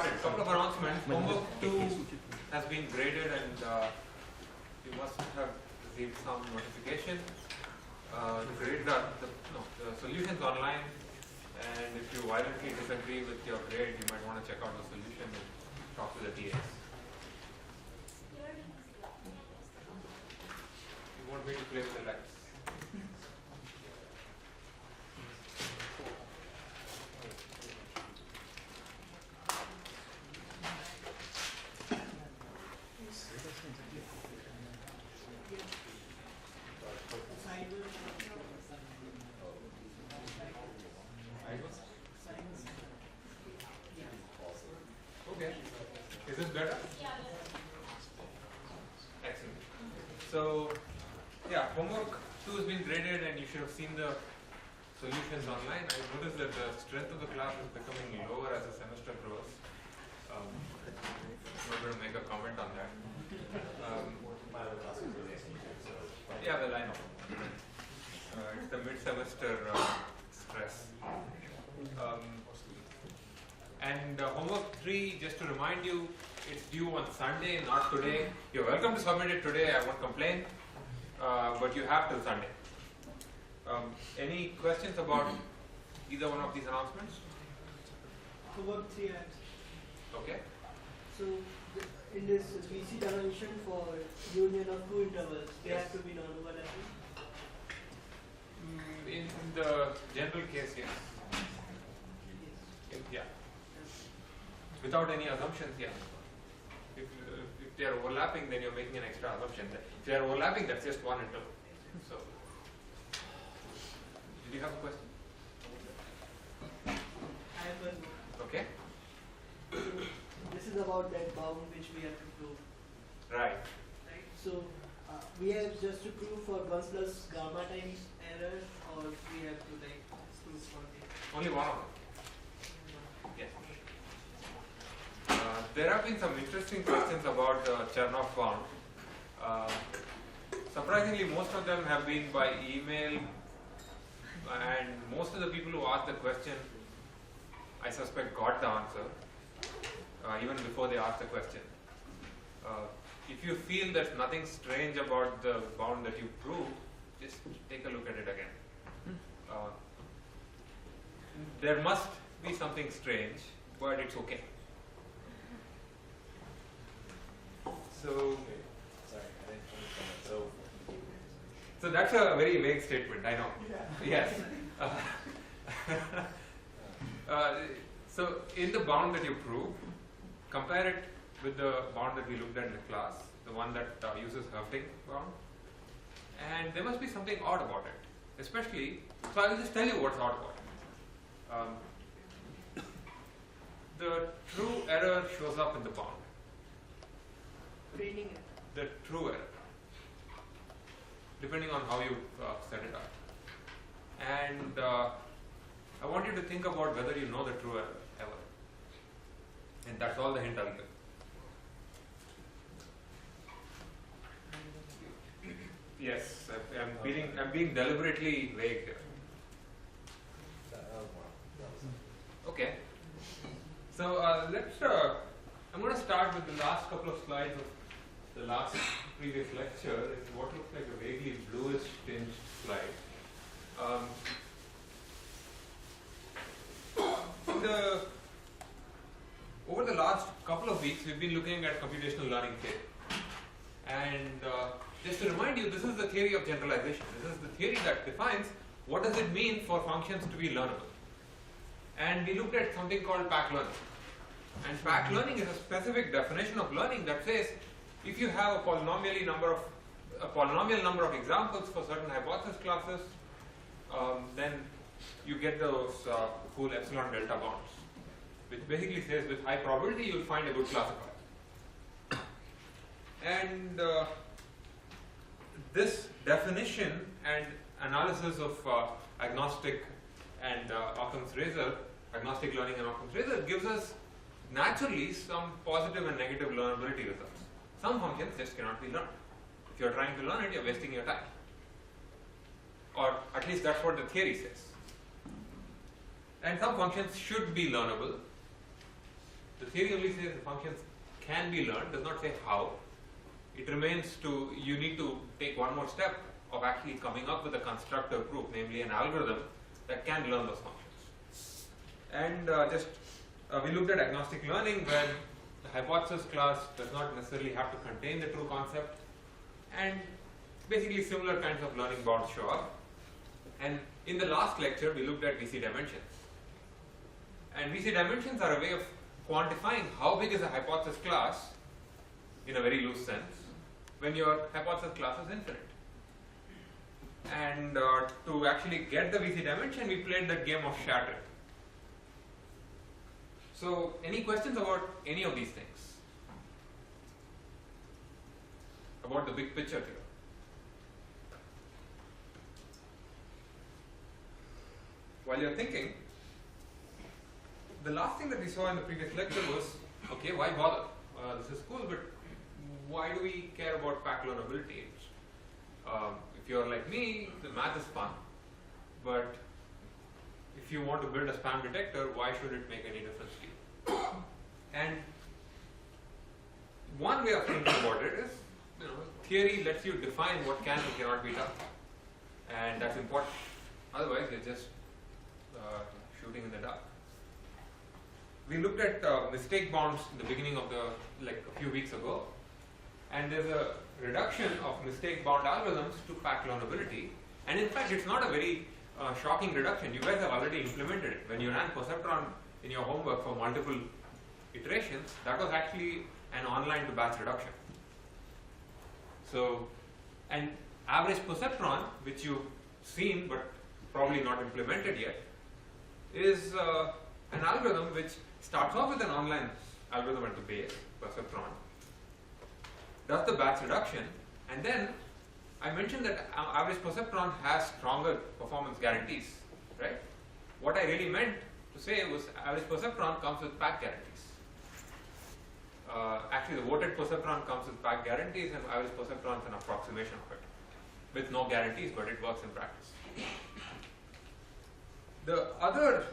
started. A couple of announcements. Homework 2 has been graded and you must have received some notification. The grades are, the solutions online, and if you violently disagree with your grade, you might want to check out the solution and talk to the TAs. You want me to play with the lights? Okay. Is this better? Excellent. So, yeah, homework 2 has been graded and you should have seen the solutions online. I noticed that the strength of the class is becoming lower as the semester grows. I'm not going to make a comment on that. Yeah, well, I know. It's the mid-semester stress. And homework 3, just to remind you, it's due on Sunday, not today. You're welcome to submit it today, I won't complain, but you have till Sunday. Any questions about either one of these announcements? Homework 3 Okay. So, in this BC dimension for union of two intervals, they Yes. have to be non-overlapping? In the general case, yes. Yeah. Without any assumptions, yeah. If they are overlapping, then you're making an extra assumption. If they are overlapping, that's just one interval. So, did you have a question? I have one more. Okay. This is about that bound which we have to prove. Right. Right? So, we have just to prove for 1 plus gamma times error, or we have to prove for the... Only one of them. Yes. There have been some interesting questions about the Chernoff bound. Surprisingly, most of them have been by email, and most of the people who asked the question, I suspect, got the answer even before they asked the question. If you feel there's nothing strange about the bound that you proved, just take a look at it again. There must be something strange, but it's okay. So, so that's a very vague statement, I know. Yes. So in the bound that you prove, compare it with the bound that we looked at in the class, the one that uses Hoeffding bound, and there must be something odd about it. Especially, so I will just tell you what's odd about it. The true error shows up in the bound. Training it. The true error, depending on how you set it up. And I want you to think about whether you know the true error ever. And that's all the hint I'll give. Yes, I'm being deliberately vague here. Okay. So let's. I'm going to start with the last couple of slides of the last previous lecture. It's what looks like a vaguely bluish tinged slide. Over the last couple of weeks, we've been looking at computational learning theory. And just to remind you, this is the theory of generalization. This is the theory that defines what does it mean for functions to be learnable. And we looked at something called pack learning. And pack learning is a specific definition of learning that says if you have a polynomial number of examples for certain hypothesis classes, then you get those cool epsilon delta bounds, which basically says with high probability you'll find a good classifier. And this definition and analysis of agnostic and Occam's razor, agnostic learning and Occam's razor, gives us naturally some positive and negative learnability results. Some functions just cannot be learned. If you're trying to learn it, you're wasting your time. Or at least that's what the theory says. And some functions should be learnable. The theory only says the functions can be learned, does not say how. It remains to, you need to take one more step of actually coming up with a constructor proof, namely an algorithm that can learn those functions. And we looked at agnostic learning, where the hypothesis class does not necessarily have to contain the true concept, and basically similar kinds of learning bounds show up. And in the last lecture, we looked at VC dimensions. And VC dimensions are a way of quantifying how big is a hypothesis class in a very loose sense when your hypothesis class is infinite. And to actually get the VC dimension, we played that game of shatter. So, any questions about any of these things? About the big picture here? While you're thinking, the last thing that we saw in the previous lecture was, okay, why bother? This is cool, but why do we care about pack learnability? If you're like me, the math is fun, but if you want to build a spam detector, why should it make any difference to you? And one way of thinking about it is, theory lets you define what can and cannot be done, and that's important. Otherwise, you're just shooting in the dark. We looked at mistake bounds in the beginning of a few weeks ago, and there's a reduction of mistake bound algorithms to pack learnability, and in fact it's not a very shocking reduction. You guys have already implemented it. When you ran perceptron in your homework for multiple iterations, that was actually an online to batch reduction. So, and average perceptron, which you've seen but probably not implemented yet, is an algorithm which starts off with an online algorithm at the base, perceptron, does the batch reduction, and then I mentioned that average perceptron has stronger performance guarantees, right? What I really meant to say was average perceptron comes with pack guarantees. Actually, the voted perceptron comes with pack guarantees, and average perceptron is an approximation of it, with no guarantees, but it works in practice. The other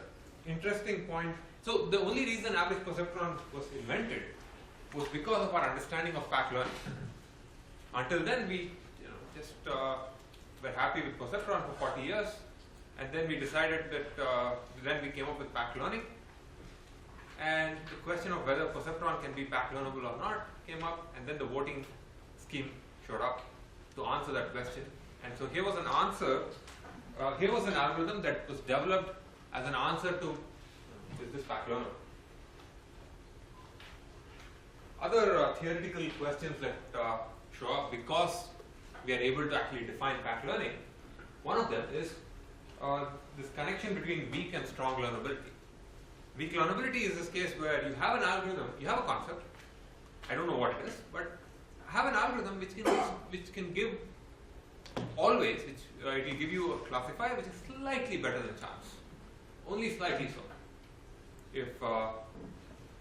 interesting point, so the only reason average perceptron was invented was because of our understanding of pack learning. Until then, we just were happy with perceptron for 40 years, and then we decided that then we came up with pack learning, and the question of whether perceptron can be pack learnable or not came up, and then the voting scheme showed up to answer that question. And so here was an answer. Here was an algorithm that was developed as an answer to is this pack learnable. Other theoretical questions that show up because we are able to actually define pack learning, one of them is this connection between weak and strong learnability. Weak learnability is this case where you have an algorithm, you have a concept, I don't know what it is, but have an algorithm which can give always, it will give you a classifier which is slightly better than chance, only slightly so. If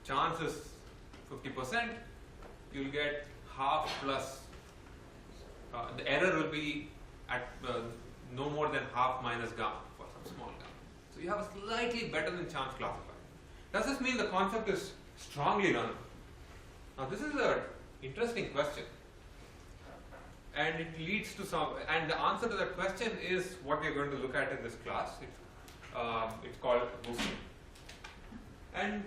chance is 50%, you'll get half plus, the error will be at no more than half minus gamma for some small gamma. So you have a slightly better than chance classifier. Does this mean the concept is strongly learnable? Now this is an interesting question, and it leads to some, and the answer to that question is what we are going to look at in this class. It's called boosting. And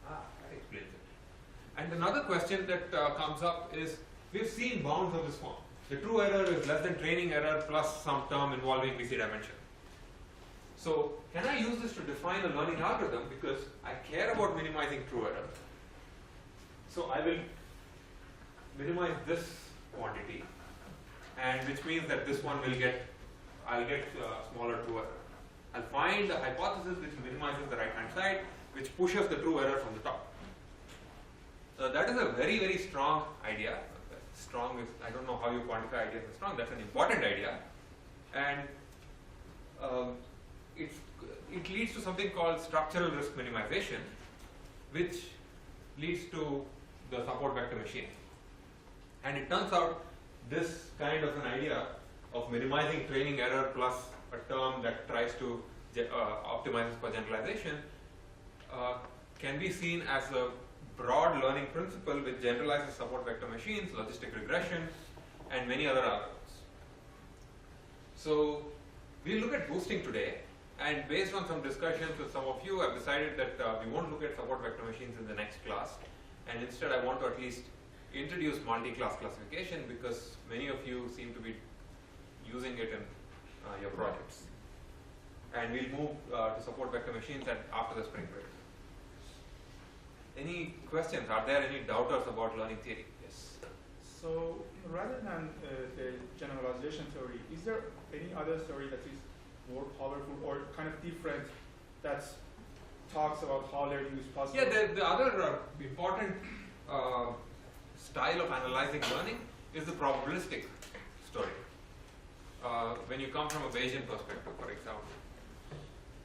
that explains it. And another question that comes up is, we've seen bounds of this form. The true error is less than training error plus some term involving VC dimension. So can I use this to define a learning algorithm, because I care about minimizing true error? So I will minimize this quantity, and which means that this one will get, I'll get smaller true error. I'll find the hypothesis which minimizes the right hand side, which pushes the true error from the top. So that is a very, very strong idea. Strong is, I don't know how you quantify ideas as strong, that's an important idea. And it leads to something called structural risk minimization, which leads to the support vector machine. And it turns out this kind of an idea of minimizing training error plus a term that tries to optimize for generalization can be seen as a broad learning principle which generalizes support vector machines, logistic regression, and many other algorithms. So we'll look at boosting today, and based on some discussions with some of you, I've decided that we won't look at support vector machines in the next class, and instead I want to at least introduce multi-class classification because many of you seem to be using it in your projects. And we'll move to support vector machines after the spring break. Any questions? Are there any doubters about learning theory? Yes. So rather than the generalization theory, is there any other theory that is more powerful or kind of different that talks about how learning is possible? Yeah, the other important style of analyzing learning is the probabilistic story. When you come from a Bayesian perspective, for example,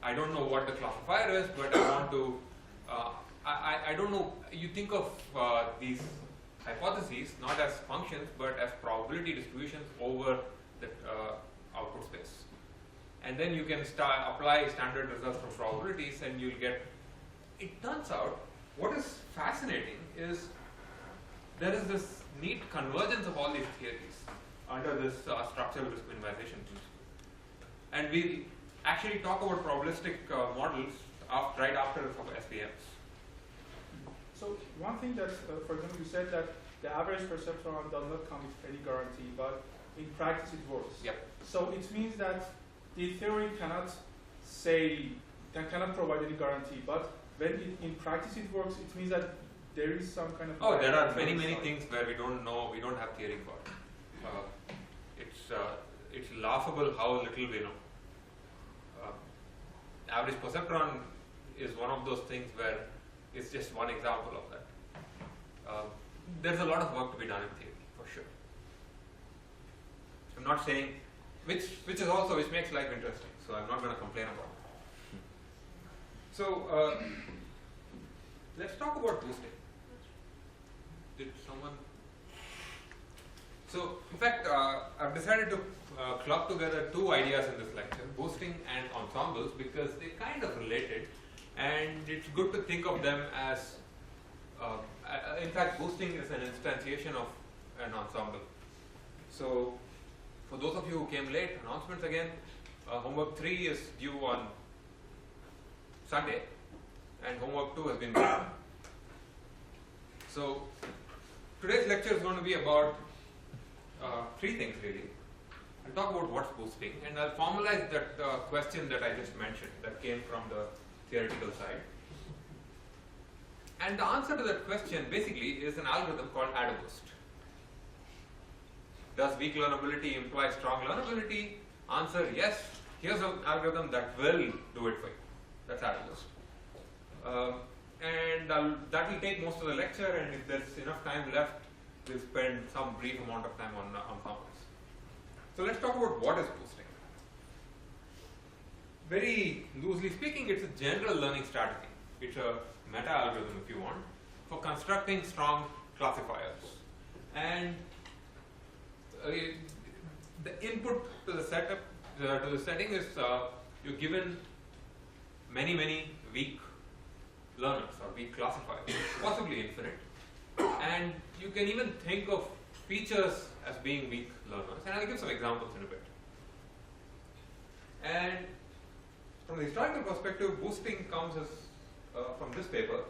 I don't know what the classifier is, but I want to, I don't know, you think of these hypotheses not as functions, but as probability distributions over the output space. And then you can apply standard results from probabilities and you'll get, it turns out, what is fascinating is there is this neat convergence of all these theories under this structural risk minimization principle. And we'll actually talk about probabilistic models right after SVMs. So one thing that, for example, you said that the average perceptron does not come with any guarantee, but in practice it works. Yep. So it means that the theory cannot provide any guarantee, but when in practice it works, it means that there is some kind of... Oh, there are many things where we don't know, we don't have theory for. It's laughable how little we know. Average perceptron is one of those things where it's just one example of that. There's a lot of work to be done in theory, for sure. I'm not saying, which makes life interesting, so I'm not going to complain about it. So, let's talk about boosting. Did someone? So, in fact, I've decided to club together two ideas in this lecture, boosting and ensembles, because they're kind of related, and it's good to think of them as, in fact, boosting is an instantiation of an ensemble. So, for those of you who came late, announcements again, homework 3 is due on Sunday, and homework 2 has been done. So, today's lecture is going to be about 3 things really. I'll talk about what's boosting, and I'll formalize that question that I just mentioned that came from the theoretical side. And the answer to that question basically is an algorithm called AdaBoost. Does weak learnability imply strong learnability? Answer, yes. Here's an algorithm that will do it for you. That's AdaBoost. And that will take most of the lecture, and if there's enough time left, we'll spend some brief amount of time on ensembles. So let's talk about what is boosting. Very loosely speaking, it's a general learning strategy. It's a meta-algorithm, if you want, for constructing strong classifiers. And the input to the setup, to the setting is you're given many weak learners or weak classifiers, possibly infinite. And you can even think of features as being weak learners, and I'll give some examples in a bit. And from the historical perspective, boosting comes as from this paper.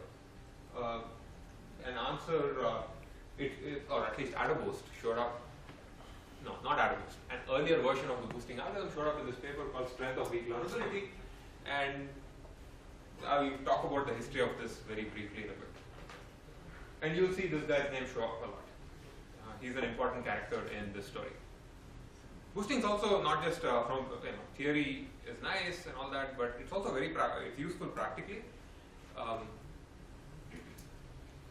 An answer, or at least AdaBoost showed up. No, not AdaBoost. An earlier version of the boosting algorithm showed up in this paper called Strength of Weak Learnability, and I'll talk about the history of this very briefly in a bit. And you'll see this guy's name show up a lot. He's an important character in this story. Boosting is also not just from theory is nice and all that, but it's also very it's useful practically.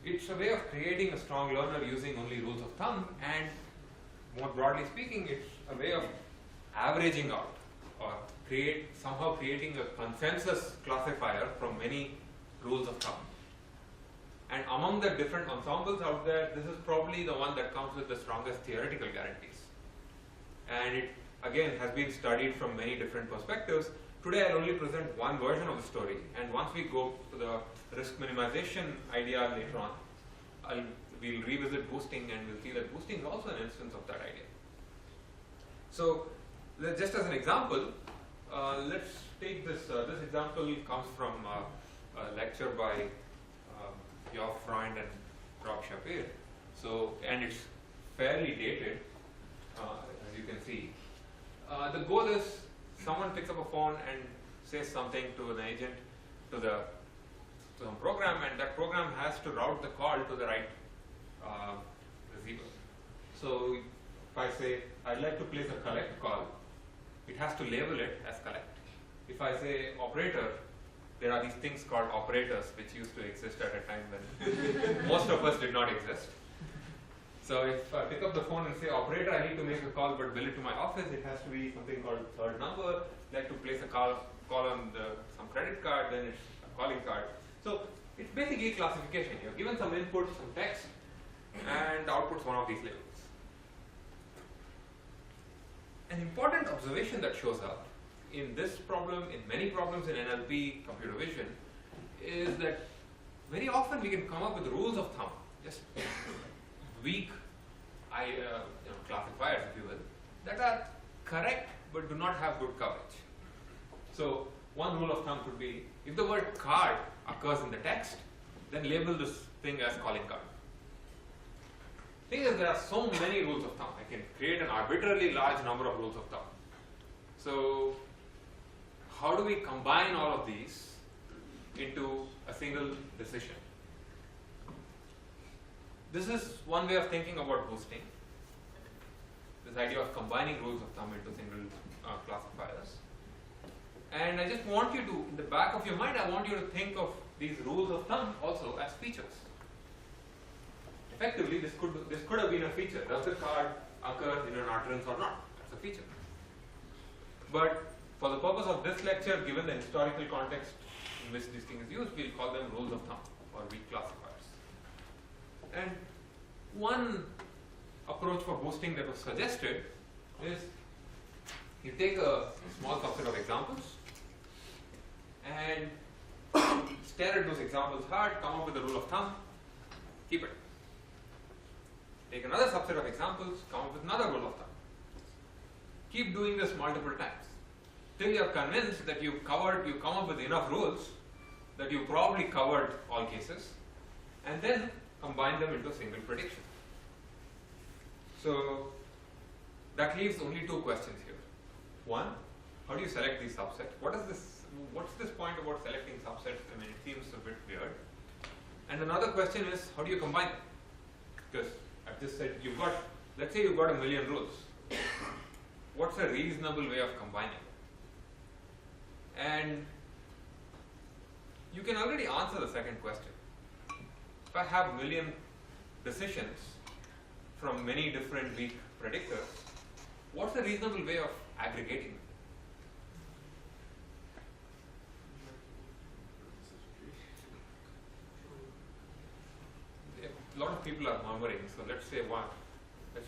It's a way of creating a strong learner using only rules of thumb, and more broadly speaking, it's a way of averaging out or somehow creating a consensus classifier from many rules of thumb. And among the different ensembles out there, this is probably the one that comes with the strongest theoretical guarantees. And it, again, has been studied from many different perspectives, Today I'll only present one version of the story, and once we go to the risk minimization idea later on, we'll revisit boosting and we'll see that boosting is also an instance of that idea. So just as an example, let's take this. This example comes from a lecture by Geoff Freund and Rob Shapiro. So, and it's fairly dated, as you can see. The goal is someone picks up a phone and says something to an agent, to some program, and that program has to route the call to the right receiver. So if I say, I'd like to place a collect call, it has to label it as collect. If I say operator, there are these things called operators which used to exist at a time when most of us did not exist. So if I pick up the phone and say, operator, I need to make a call but bill it to my office, it has to be something called third number. I'd like to place a call on some credit card, then it's a calling card. So it's basically classification. You're given some input, some text, and outputs one of these labels. An important observation that shows up in this problem, in many problems in NLP, computer vision, is that very often we can come up with rules of thumb, just weak classifiers, if you will, that are correct but do not have good coverage. So one rule of thumb could be, if the word card occurs in the text, then label this thing as calling card. Thing is, there are so many rules of thumb. I can create an arbitrarily large number of rules of thumb. So how do we combine all of these into a single decision? This is one way of thinking about boosting. This idea of combining rules of thumb into single classifiers. And I just want you to, in the back of your mind, I want you to think of these rules of thumb also as features. Effectively, this could have been a feature. Does the card occur in an utterance or not? That's a feature. But for the purpose of this lecture, given the historical context in which this thing is used, we'll call them rules of thumb or weak classifiers. And one approach for boosting that was suggested is you take a small subset of examples and stare at those examples hard, come up with a rule of thumb, keep it. Take another subset of examples, come up with another rule of thumb. Keep doing this multiple times till you're convinced that you've come up with enough rules that you probably covered all cases, and then combine them into a single prediction. So that leaves only two questions here. One, how do you select these subsets? What's this point about selecting subsets? I mean, it seems a bit weird. And another question is, how do you combine them? Because I've just said let's say you've got 1 million rules. What's a reasonable way of combining them? And you can already answer the second question. If I have 1 million decisions from many different weak predictors, what's a reasonable way of aggregating them? A lot of people are murmuring, so let's say one. Yes.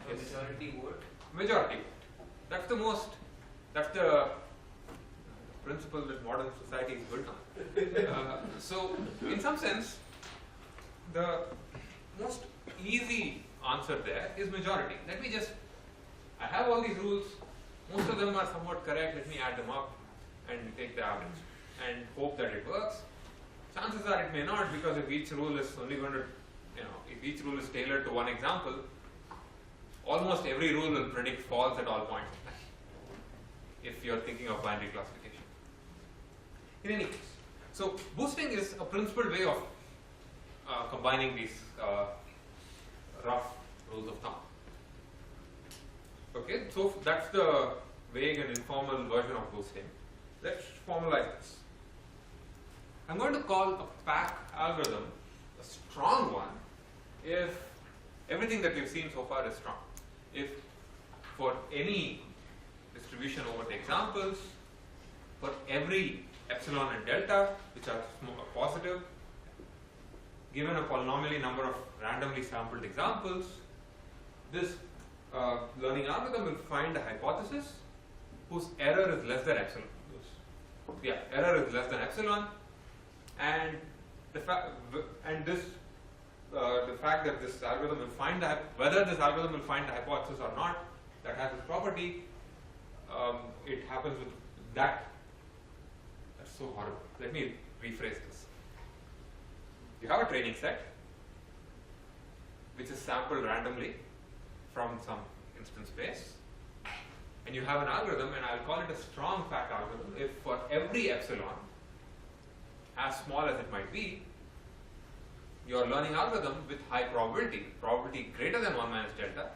Majority vote. Majority vote. That's the principle that modern society is built on. So, in some sense, the most easy answer there is majority. I have all these rules, most of them are somewhat correct, let me add them up and take the average and hope that it works. Chances are it may not, because if each rule is if each rule is tailored to one example, almost every rule will predict false at all points in time, if you're thinking of binary classification. In any case, so boosting is a principled way of combining these rough rules of thumb. Okay, so that's the vague and informal version of boosting. Let's formalize this. I'm going to call a pack algorithm a strong one if everything that we've seen so far is strong. If for any distribution over the examples, for every epsilon and delta, which are positive, given a polynomially number of randomly sampled examples, this learning algorithm will find a hypothesis whose error is less than epsilon. Yeah, error is less than epsilon, and the fact that this algorithm will find whether this algorithm will find the hypothesis or not, that has this property. It happens with that. That's so horrible. Let me rephrase this. You have a training set which is sampled randomly from some instance space, and you have an algorithm, and I'll call it a strong fact algorithm. If for every epsilon, as small as it might be, your learning algorithm with high probability greater than 1 minus delta,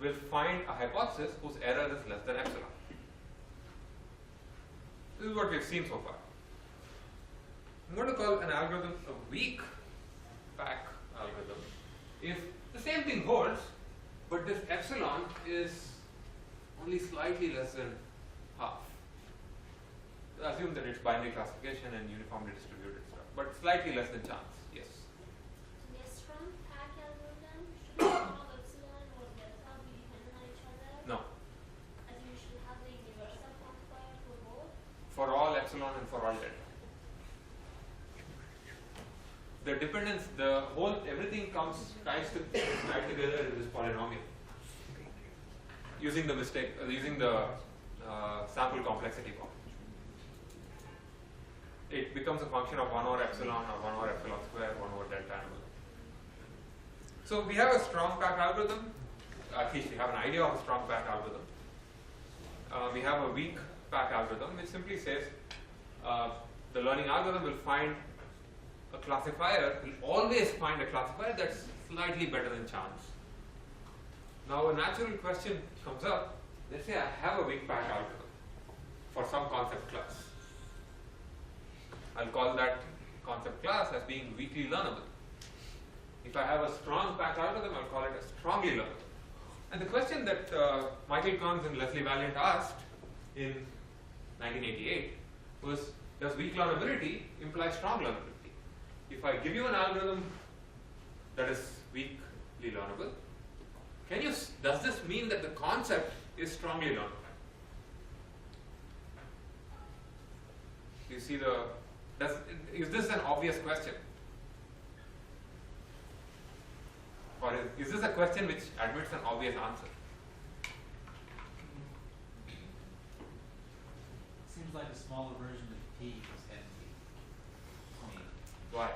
will find a hypothesis whose error is less than epsilon. This is what we've seen so far. I'm going to call an algorithm a weak pack algorithm if the same thing holds, but this epsilon is only slightly less than half. Assume that it's binary classification and uniformly distributed stuff, but slightly less than chance. Yes. The strong pack algorithm should all epsilon or delta be dependent on each other? No. As you should have the universal quantifier for both? For all epsilon and for all delta. The dependence, everything tries to add together in this polynomial using the sample complexity problem. It becomes a function of 1 over epsilon or 1 over epsilon square, 1 over delta and all. So we have a strong pack algorithm. At least we have an idea of a strong pack algorithm. We have a weak pack algorithm, which simply says the learning algorithm will find a classifier, will always find a classifier that's slightly better than chance. Now a natural question comes up. Let's say I have a weak pack algorithm for some concept class. I'll call that concept class as being weakly learnable. If I have a strong pack algorithm, I'll call it a strongly learnable. And the question that Michael Kearns and Leslie Valiant asked in 1988 was, does weak learnability imply strong learnability? If I give you an algorithm that is weakly learnable, does this mean that the concept is strongly learnable? You see is this an obvious question? Or is this a question which admits an obvious answer? Seems like a smaller version of P is empty to me. Why?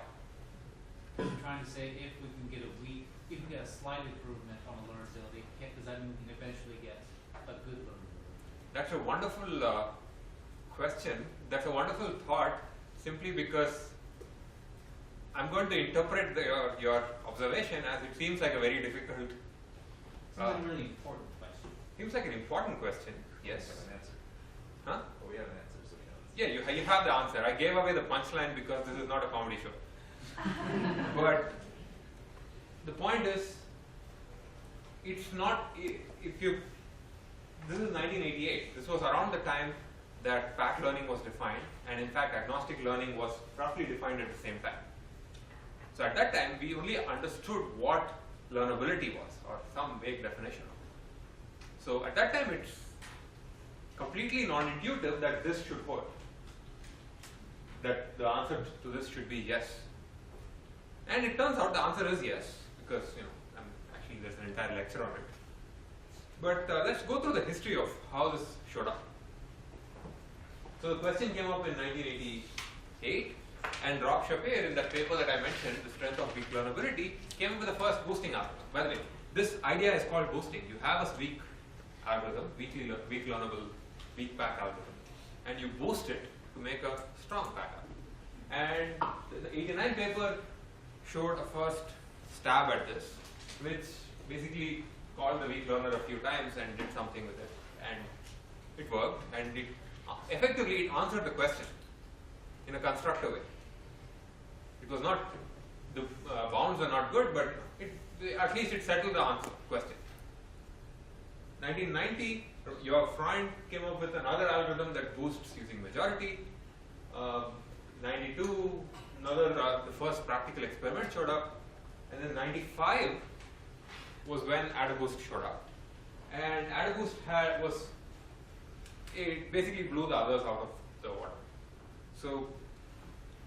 I'm trying to say if we can get a slight improvement on the learnability, does that mean we can eventually get a good learnability? That's a wonderful question. That's a wonderful thought, simply because I'm going to interpret your observation as it seems like a very difficult. It's not a really important question. Seems like an important question. Yes. We have an answer. Huh? Well, we have an answer, so we know. Yeah, you have the answer. I gave away the punchline because this is not a comedy show. But the point is, it's not, this is 1988. This was around the time that pack learning was defined, and in fact agnostic learning was roughly defined at the same time. So at that time we only understood what learnability was, or some vague definition of it. So at that time it's completely non-intuitive that this should hold, that the answer to this should be yes. And it turns out the answer is yes, because actually there's an entire lecture on it. But let's go through the history of how this showed up. So the question came up in 1988, and Rob Shapiro, in that paper that I mentioned, The Strength of Weak Learnability, came up with the first boosting algorithm. By the way, this idea is called boosting. You have a weak algorithm, weak learnable, weak pack algorithm, and you boost it to make a strong pack algorithm. And the 89 paper showed a first stab at this, which basically called the weak learner a few times and did something with it, and it worked, and effectively it answered the question in a constructive way. It was not, the bounds are not good, but at least it settled the answer question. 1990, Freund came up with another algorithm that boosts using majority. 92, the first practical experiment showed up, and then 95 was when AdaBoost showed up. And AdaBoost it basically blew the others out of the water. So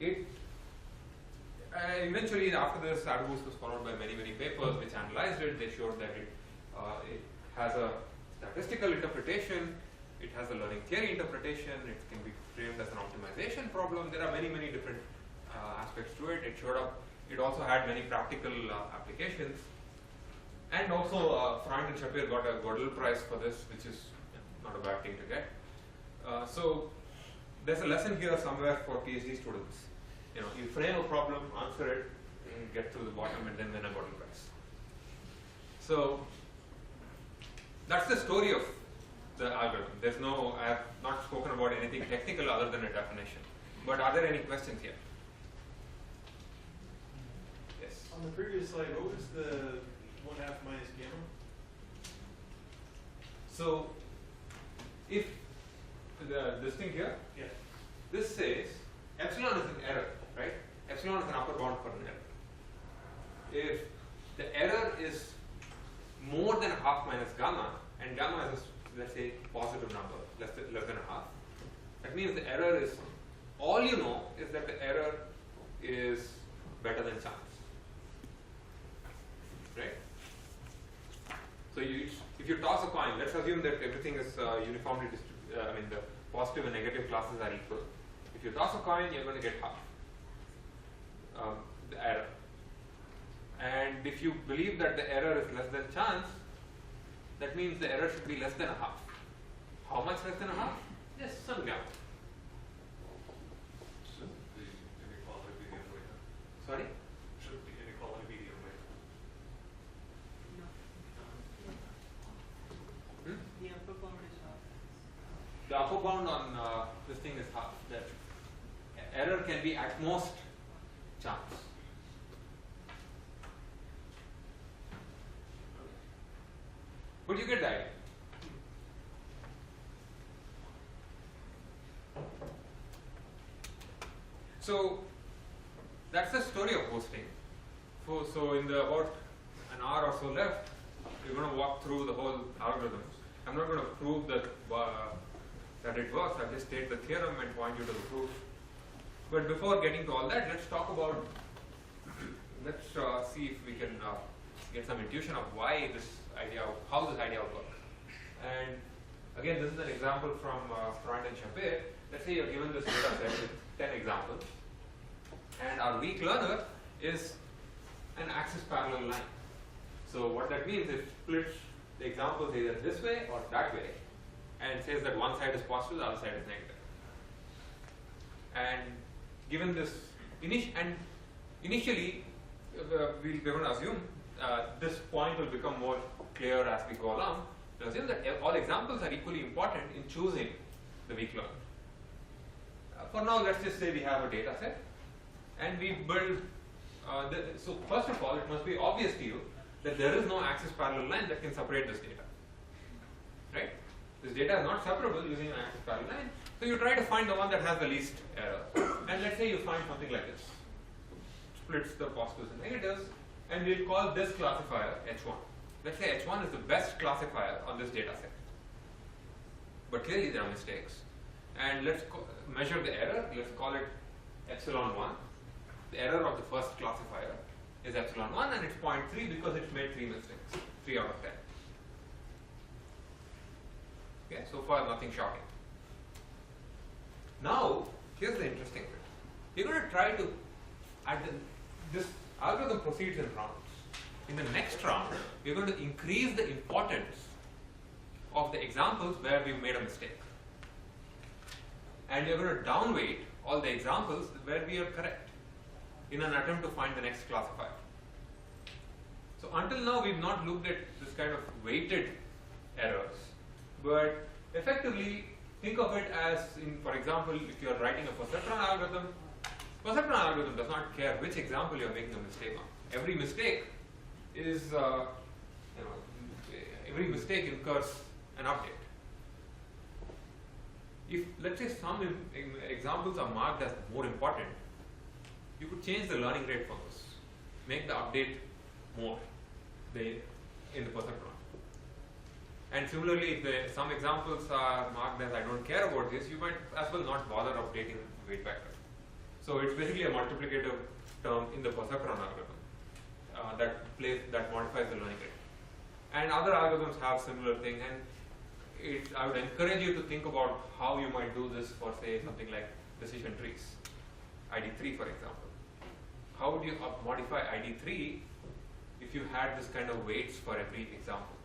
it eventually, after this, AlgoBoost was followed by many papers which analyzed it. They showed that it has a statistical interpretation, it has a learning theory interpretation, it can be framed as an optimization problem. There are many different aspects to it. It also had many practical applications. And also, Freund and Shapir got a Gödel Prize for this, which is not a bad thing to get. So there's a lesson here somewhere for PhD students. You frame a problem, answer it, and get to the bottom, and then win a Gödel Prize. So that's the story of the algorithm. I have not spoken about anything technical other than a definition. But are there any questions here? Yes. On the previous slide, what was the 1/2 minus gamma? So if this thing here, Yeah. this says epsilon is an error, right? Epsilon is an upper bound for an error. If the error is more than 1/2 minus gamma, and gamma is let's say positive number, less than 1/2, that means the error is, all you know is that the error is better than chance, right? So if you toss a coin, let's assume that everything is uniformly distributed, the positive and negative classes are equal. If you toss a coin, you're going to get half the error. And if you believe that the error is less than chance, that means the error should be less than 1/2. How much less than 1/2? Yes, some gamma. Should the inequality be the other way then? Sorry? Should the inequality be the other way? Hmm? The upper bound is half. The upper bound on this thing is 1/2. That error can be at most chance. But you get the idea. So that's the story of boosting. So in the about an hour or so left, we're going to walk through the whole algorithm. I'm not going to prove that that it works. I'll just state the theorem and point you to the proof. But before getting to all that, let's talk about. Let's see if we can get some intuition of why this idea, how this idea will work. And again, this is an example from Freund and Shapir. Let's say you're given this data set with 10 examples, and our weak learner is an axis parallel line. So what that means is it splits the examples either this way or that way, and says that one side is positive, the other side is negative. And given this initially, we're going to assume this point will become more clear as we go along. We'll assume that all examples are equally important in choosing the weak learner. For now, let's just say we have a data set, and we build. So first of all, it must be obvious to you that there is no axis parallel line that can separate this data. Right? This data is not separable using an axis parallel line. So you try to find the one that has the least error. And let's say you find something like this. Splits the positives and negatives, and we'll call this classifier H1. Let's say H1 is the best classifier on this data set. But clearly there are mistakes. And let's measure the error. Let's call it epsilon 1. The error of the first classifier is epsilon 1, and it's 0.3 because it's made 3 mistakes, 3 out of 10. Okay, so far nothing shocking. Now, here's the interesting bit. You're going to try to, this algorithm proceeds in rounds. In the next round, we're going to increase the importance of the examples where we've made a mistake. And we're going to downweight all the examples where we are correct in an attempt to find the next classifier. So until now, we've not looked at this kind of weighted errors, but effectively think of it as, for example, if you're writing a perceptron algorithm does not care which example you're making a mistake on. Every mistake is, every mistake incurs an update. If, let's say, some examples are marked as more important, you could change the learning rate for those, make the update more in the perceptron. And similarly, if some examples are marked as I don't care about this, you might as well not bother updating weight vector. So it's basically a multiplicative term in the perceptron algorithm that modifies the learning rate. And other algorithms have similar thing, and I would encourage you to think about how you might do this for, say, something like decision trees, ID3 for example. How would you modify ID3 if you had this kind of weights for every example?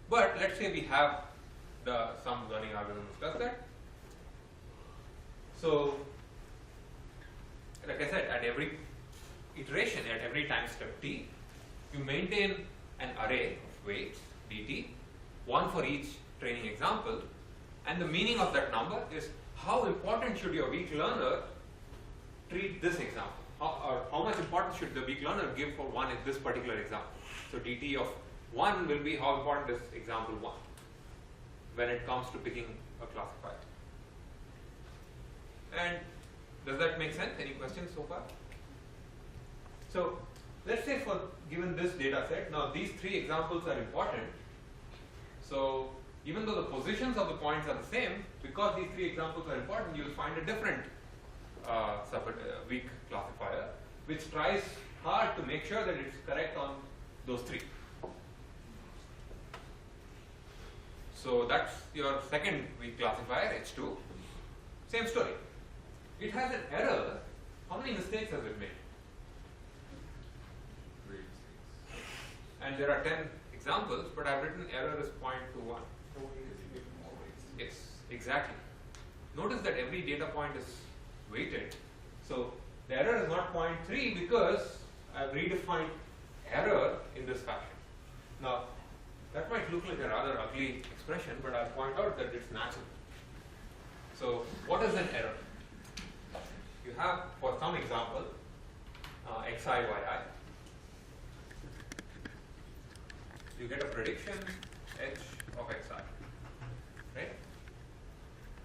But let's say we have some learning algorithm does that. So, like I said, at every iteration, at every time step t, you maintain an array of weights dt, one for each training example, and the meaning of that number is how important should your weak learner treat this example, or how much importance should the weak learner give for this particular example. So dt of 1 will be how important is example 1 when it comes to picking a classifier. And does that make sense? Any questions so far? So let's say for given this data set, now these 3 examples are important. So even though the positions of the points are the same, because these 3 examples are important, you will find a different weak classifier, which tries hard to make sure that it's correct on those 3. So that's your second weak classifier, H2. Same story. It has an error. How many mistakes has it made? 3 mistakes. And there are 10 examples, but I've written error is 0.21. Yes, exactly. Notice that every data point is weighted. So the error is not 0.3 because I've redefined error in this fashion. Now, that might look like a rather ugly expression, but I'll point out that it's natural. So what is an error? You have, for some example, xi, yi. You get a prediction h of xi, right?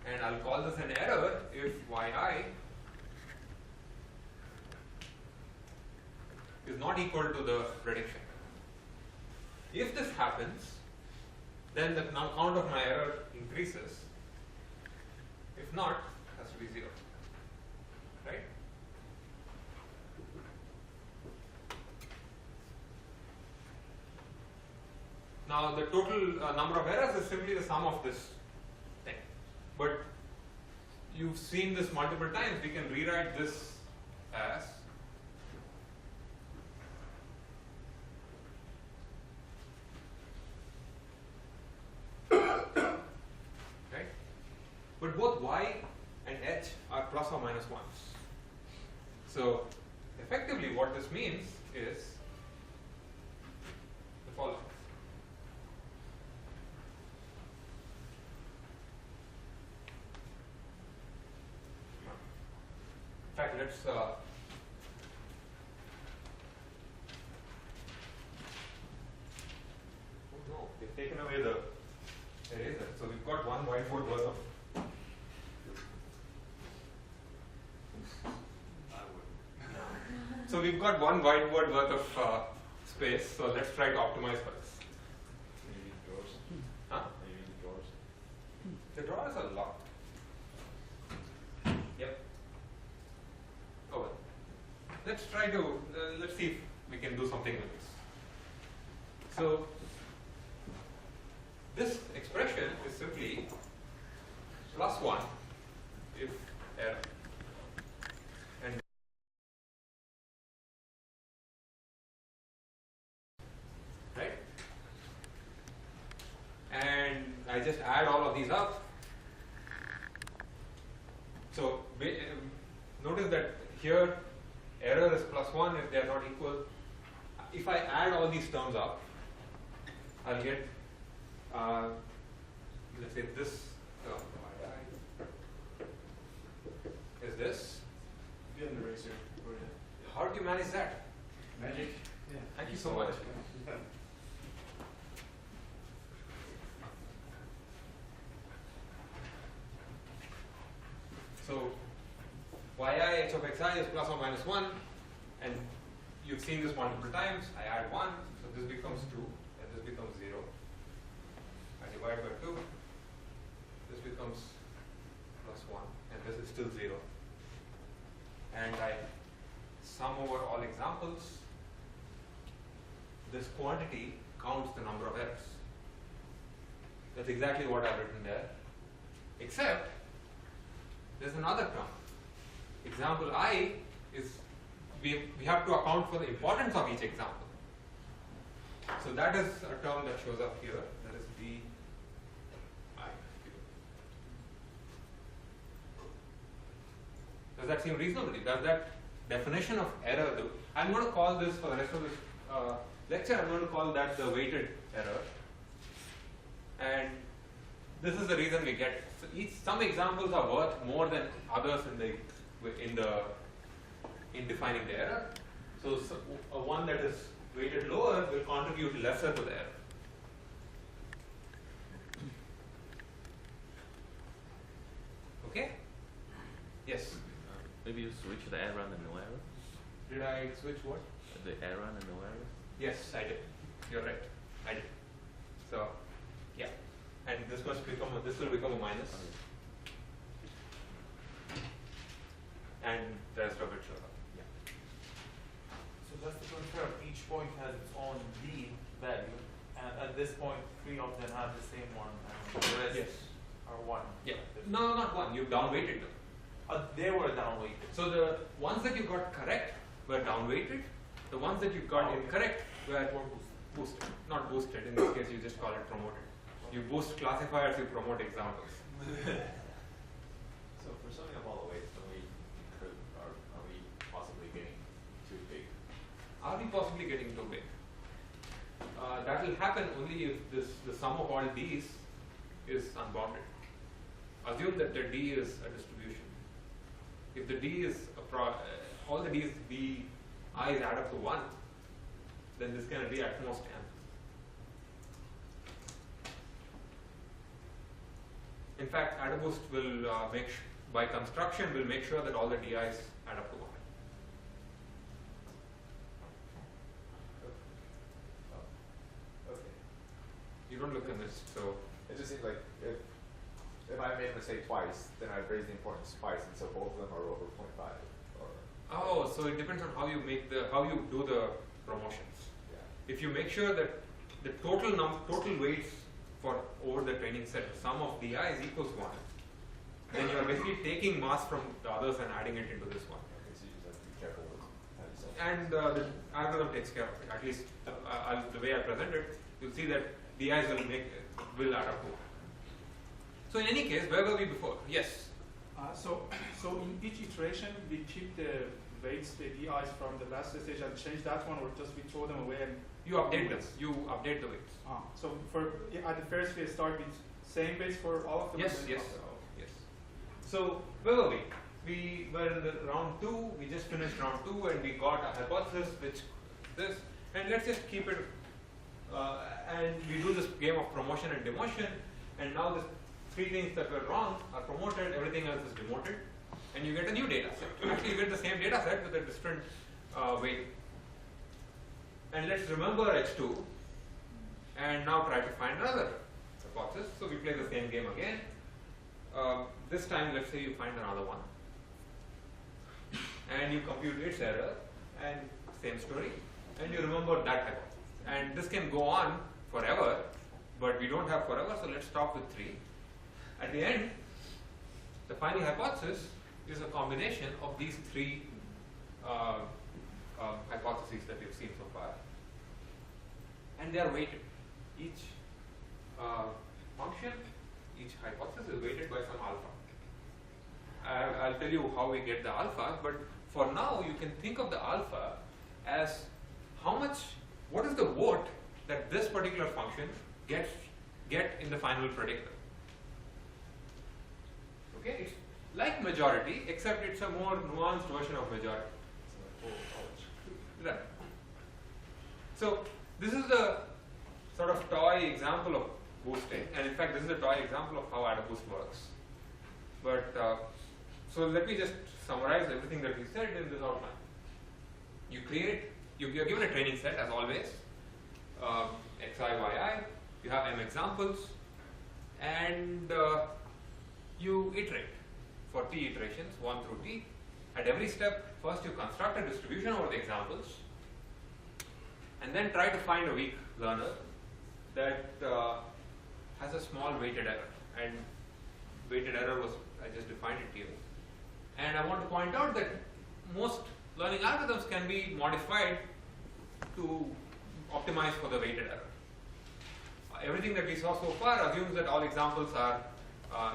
And I'll call this an error if yi is not equal to the prediction. If this happens, then the count of my error increases. If not, it has to be 0, right? Now the total number of errors is simply the sum of this thing. But you've seen this multiple times. We can rewrite this as right? But both y and h are plus or minus 1s. So effectively what this means is the following. In fact, let's oh no, they've taken away the eraser. So we've got one whiteboard worth of. So we've got one whiteboard worth of space. So let's try to optimize for this. Maybe drawers. Huh? Maybe drawers. The drawers are locked. Yep. Oh well. Let's try to let's see if we can do something with this. So this expression is simply plus 1 if error. And right? And I just add all of these up. So notice that here error is plus 1 if they are not equal. If I add all these terms up, I'll get let's say this term is this. Get an eraser. How do you manage that? Magic. Yeah. Thank you so much. So yi h of xi is plus or minus 1, and you've seen this multiple times. I add 1, so this becomes 2, and this becomes 0. I divide by 2, this becomes plus 1, and this is still 0. And I sum over all examples. This quantity counts the number of errors. That's exactly what I've written there. Except, there's another term. Example I is, we have to account for the importance of each example. So that is a term that shows up here. That is di. Does that seem reasonable? Does that definition of error do? I'm going to call this, for the rest of this lecture, I'm going to call that the weighted error. And this is the reason we get. So some examples are worth more than others in defining the error. So one that is weighted lower will contribute lesser to the error. Okay? Yes. Maybe you switch the error and no error? Did I switch what? The error and no error? Yes, I did. You're right. I did. So, yeah. And this will become a minus. And the rest of it shows up. Yeah. So just to confirm, each point has its own D value, and at this point, 3 of them have the same one, and the rest Yes. are 1. Yeah. No, not one. You downweighted them. They were downweighted. So the ones that you got correct were downweighted. The ones that you got incorrect were boosted. Not boosted. In this case, you just call it promoted. You boost classifiers, you promote examples. So for summing up all the weights, are we possibly getting too big? Are we possibly getting too big? That will happen only if the sum of all d's is unbounded. Assume that the d is a distribution. If the d is all the d's i's add up to 1, then this can be at most n. In fact, AdaBoost will by construction will make sure that all the di's add up to 1. Okay. You don't look convinced, so It just seems like if I made a mistake twice, then I've raised the importance twice, and so both of them are over 0.5. Or so it depends on how you do the promotions. yeah. If you make sure that the total weights for over the training set, the sum of di is equals 1, then you are basically taking mass from the others and adding it into this one. Okay, so you just have to be careful with how you set. And the algorithm takes care of it. At least the way I present it, you'll see that di's will add up to 1. So in any case, where were we before? Yes. So in each iteration, we keep the weights, the DIs from the last stage and change that one, or just we throw them away and You update them. You update the weights. so at the first we start with same weights for all of them. Yes, and then yes, after- yes. So where were we? We were in the round 2. We just finished round 2, and we got a hypothesis, which this. And let's just keep it. And we do this game of promotion and demotion. And now the 3 things that were wrong are promoted. Everything else is demoted, and you get a new data set. Actually, you get the same data set with a different weight. And let's remember H2, and now try to find another hypothesis. So we play the same game again. This time, let's say you find another one, and you compute its error, and same story, and you remember that hypothesis. And this can go on forever, but we don't have forever, so let's stop with 3. At the end, the final hypothesis is a combination of these 3 hypotheses that we've seen so far, and they are weighted. Each function, each hypothesis is weighted by some alpha. I'll tell you how we get the alpha, but for now you can think of the alpha as what is the vote that this particular function get in the final predictor. Okay, it's like majority, except it's a more nuanced version of majority. Right. So this is the sort of toy example of boosting, and in fact this is a toy example of how AdaBoost works. But so let me just summarize everything that we said in this outline. You're given a training set as always, xi, yi. You have m examples. and you iterate for t iterations, 1 through t. At every step, first you construct a distribution over the examples, and then try to find a weak learner that has a small weighted error. And weighted error was, I just defined it here. And I want to point out that most learning algorithms can be modified to optimize for the weighted error. Everything that we saw so far assumes that all examples are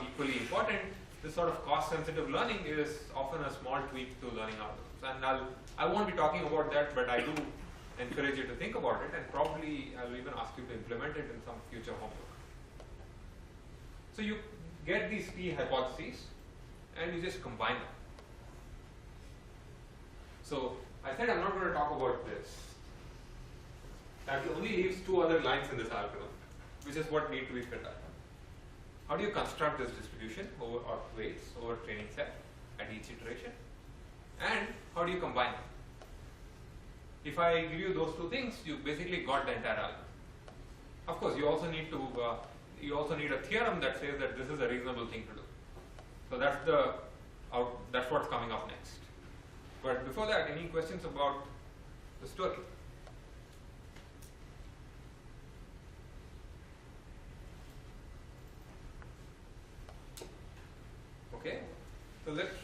equally important. This sort of cost-sensitive learning is often a small tweak to learning algorithms. And I won't be talking about that, but I do encourage you to think about it, and probably I'll even ask you to implement it in some future homework. So you get these t hypotheses, and you just combine them. So I said I'm not going to talk about this. That only leaves 2 other lines in this algorithm, which is what need to be filled out. How do you construct this distribution over or weights over training set at each iteration? And how do you combine them? If I give you those 2 things, you basically got the entire algorithm. Of course, you also need to a theorem that says that this is a reasonable thing to do. So that's what's coming up next. But before that, any questions about the story? Okay, so let's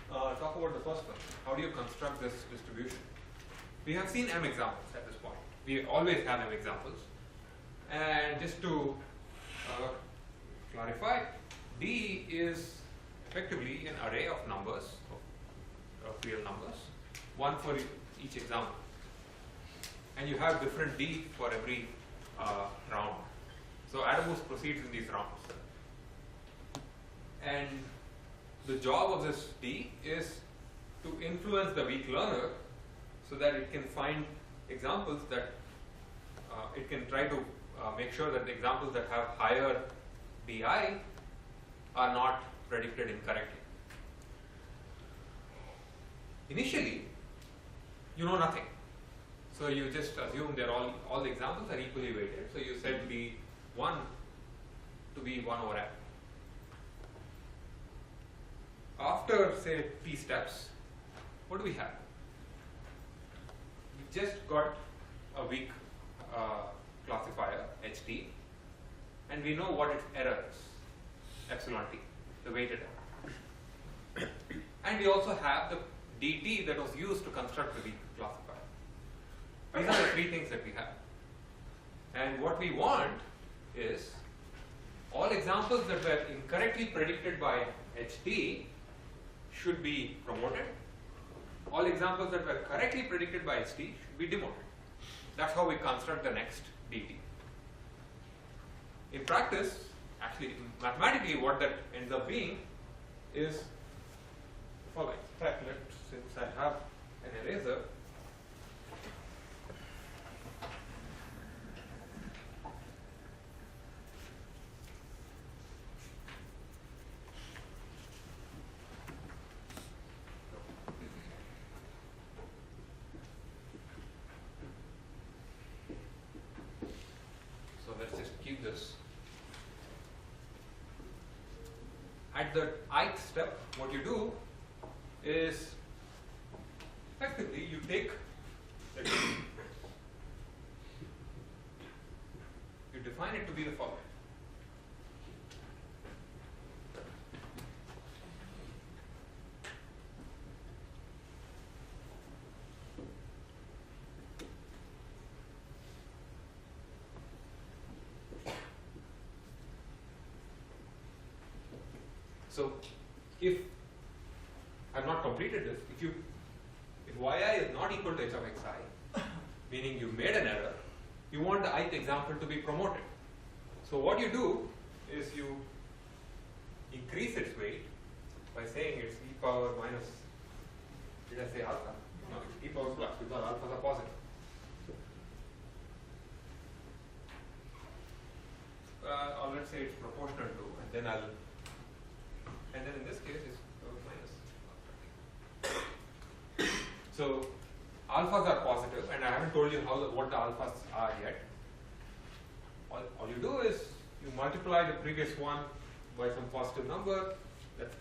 talk about the first one. How do you construct this distribution? We have seen m examples at this point. We always have m examples. And just to clarify, D is effectively an array of numbers, of real numbers, 1 for each example. And you have different D for every round. So AdaBoost proceeds in these rounds. And the job of this D is to influence the weak learner so that it can find examples that it can try to make sure that the examples that have higher DI are not predicted incorrectly. Initially, you know nothing. So you just assume they're all the examples are equally weighted. So you set D1 to be 1 over m. After, say, t steps, what do we have? We just got a weak classifier, ht, and we know what its error is, epsilon t, the weighted error. And we also have the dt that was used to construct the weak classifier. These are the 3 things that we have. And what we want is all examples that were incorrectly predicted by ht should be promoted. All examples that were correctly predicted by ht should be demoted. That's how we construct the next dt. In practice, actually mathematically what that ends up being is the following. In fact, since I have an eraser, this. At the ith step, what you do is effectively you take the you define it to be the following. So if I have not completed this, if yi is not equal to h of xi, meaning you made an error, you want the ith example to be promoted. So what you do is you increase its weight by saying it's e power minus, did I say alpha? No, it's e power plus because alphas are positive. Or let's say it's proportional to, and then in this case it's minus. So alphas are positive, and I haven't told you what the alphas are yet. All you do is you multiply the previous one by some positive number that's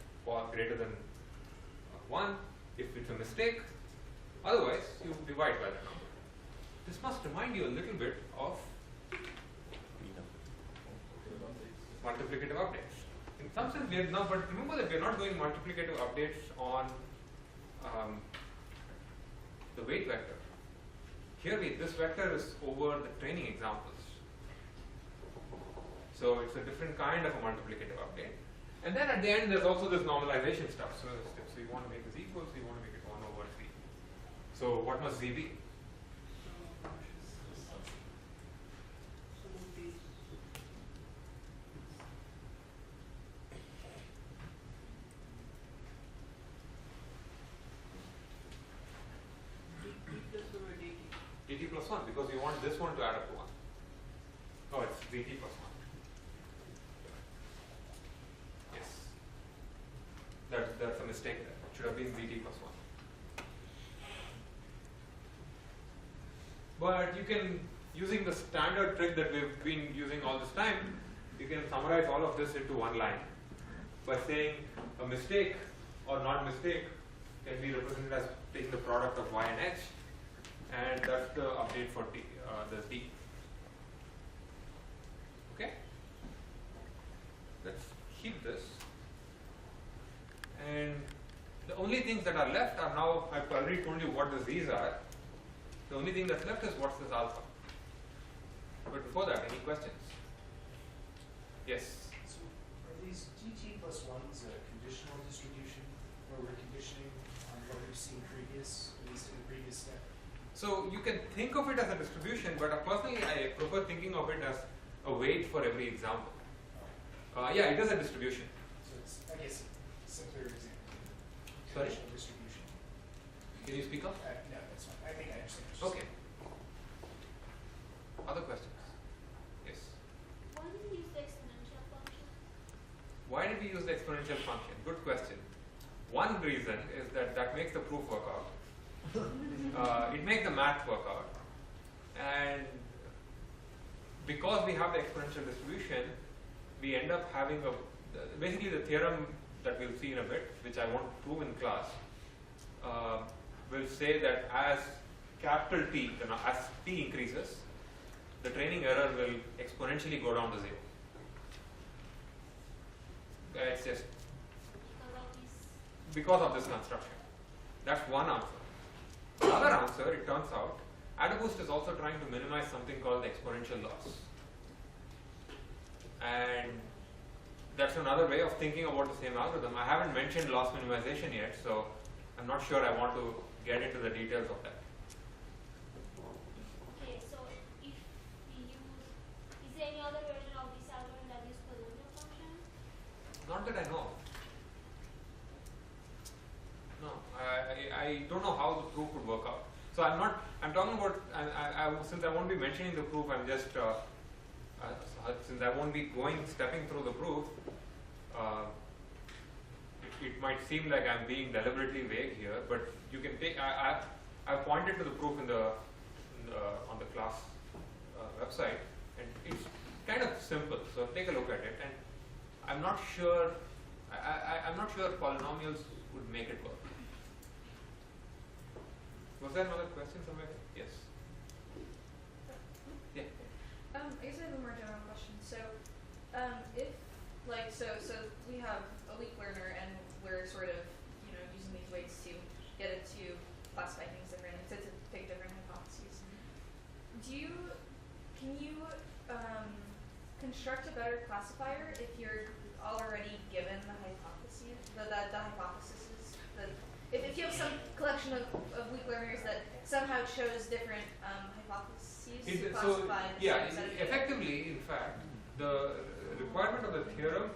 greater than 1 if it's a mistake. Otherwise, you divide by the number. This must remind you a little bit of multiplicative updates. In some sense, we are not, but remember that we are not doing multiplicative updates on the weight vector. Here, this vector is over the training examples. So it's a different kind of a multiplicative update. And then at the end, there's also this normalization stuff. So you want to make this equal, so you want to make it 1 over 3. So what must Z be? dt plus 1, because you want this one to add up to 1. Oh, it's dt plus 1. Yes. That's a mistake there. It should have been dt plus 1. But you can, using the standard trick that we've been using all this time, you can summarize all of this into one line by saying a mistake or not mistake can be represented as taking the product of y and h, and that's the update for the t. Okay? Let's keep this. And the only things that are left are now, I've already told you what the z's are. The only thing that's left is what's this alpha. But before that, any questions? Yes? So are these dt plus 1s a conditional distribution where we're conditioning on what we've seen previous, at least in the previous step? So you can think of it as a distribution, but personally I prefer thinking of it as a weight for every example. Yeah, it is a distribution. So it's, I guess, a simpler example. Sorry? Conditional distribution. Can you speak up? No, that's fine. I think I understand. Okay. Other questions? Yes. Why did we use the exponential function? Why did we use the exponential function? Good question. One reason is that makes the proof work out. It makes the math work out. And because we have the exponential distribution, we end up having basically the theorem that we'll see in a bit, which I won't prove in class, will say that as capital T, as T increases, the training error will exponentially go down to 0. It's just because of this construction. That's one answer. Another answer, it turns out, AdaBoost is also trying to minimize something called the exponential loss. And that's another way of thinking about the same algorithm. I haven't mentioned loss minimization yet, so I'm not sure I want to get into the details of that. Okay, so if we use, is there any other version of this algorithm that uses polynomial function? Not that I know. No, I don't know how the proof would work out. So I'm talking about, since I won't be mentioning the proof, I'm just, since I won't be stepping through the proof, it might seem like I'm being deliberately vague here, but you can take, I've pointed to the proof on the class website, and it's kind of simple, so take a look at it, and I'm not sure polynomials would make it work. Was there another question somewhere? Yes. Yeah. I guess I have a more general question. So, if so we have a weak learner, and we're sort of, using these weights to get it to classify things differently, to pick different hypotheses. Can you construct a better classifier if you're already given the hypothesis? The hypothesis is if you have some collection of weak learners that somehow chose different hypotheses to classify the same set of data. Effectively, in fact, the requirement of the theorem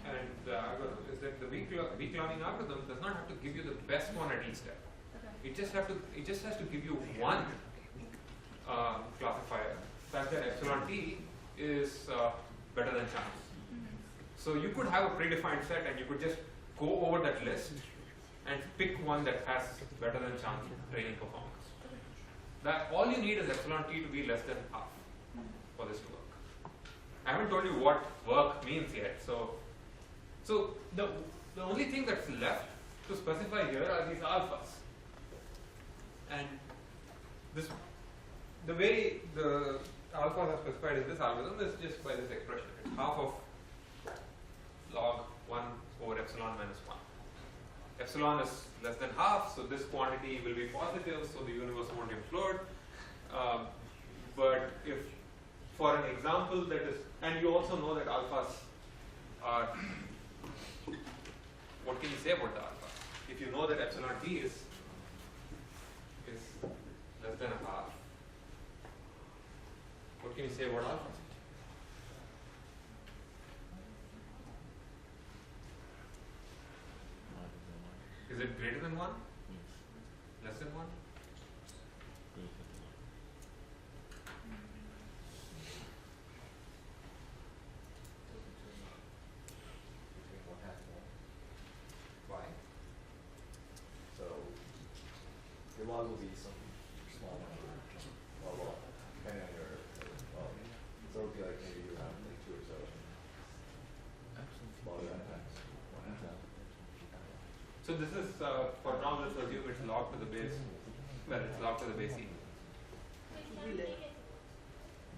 and the algorithm is that the weak learning algorithm does not have to give you the best one at each step. Okay. It just has to give you one classifier such that epsilon t is better than chance. So you could have a predefined set and you could just go over that list and pick one that has better than chance training performance. That all you need is epsilon t to be less than half for this to work. I haven't told you what work means yet. So the only thing that's left to specify here are these alphas. And this, the way the alphas are specified in this algorithm is just by this expression. It's half of log 1 over epsilon minus 1. Epsilon is less than half, so this quantity will be positive, so the universe won't implode. But if for an example that is, and you also know that alphas are, what can you say about the alpha? If you know that epsilon t is less than a half, what can you say about alpha? Is it greater than 1? Less than 1? Between 1/2 and 1. Why? So your log will be some small number. Well, depending on your, well, so it would be like maybe you have like 2 or so. Log that times 1/2. So this is, for now let's assume it's log to the base, well it's log to the base e.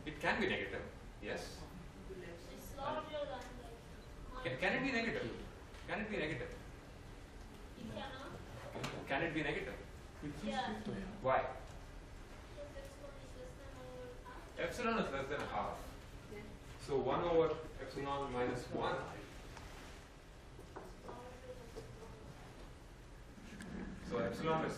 It can be negative, yes. It's larger than like Can it be negative? Can it be negative? you cannot. Can it be negative? Yeah. Why? Because epsilon is less than or half. Epsilon is less than a half. So 1 over epsilon minus 1. So epsilon is,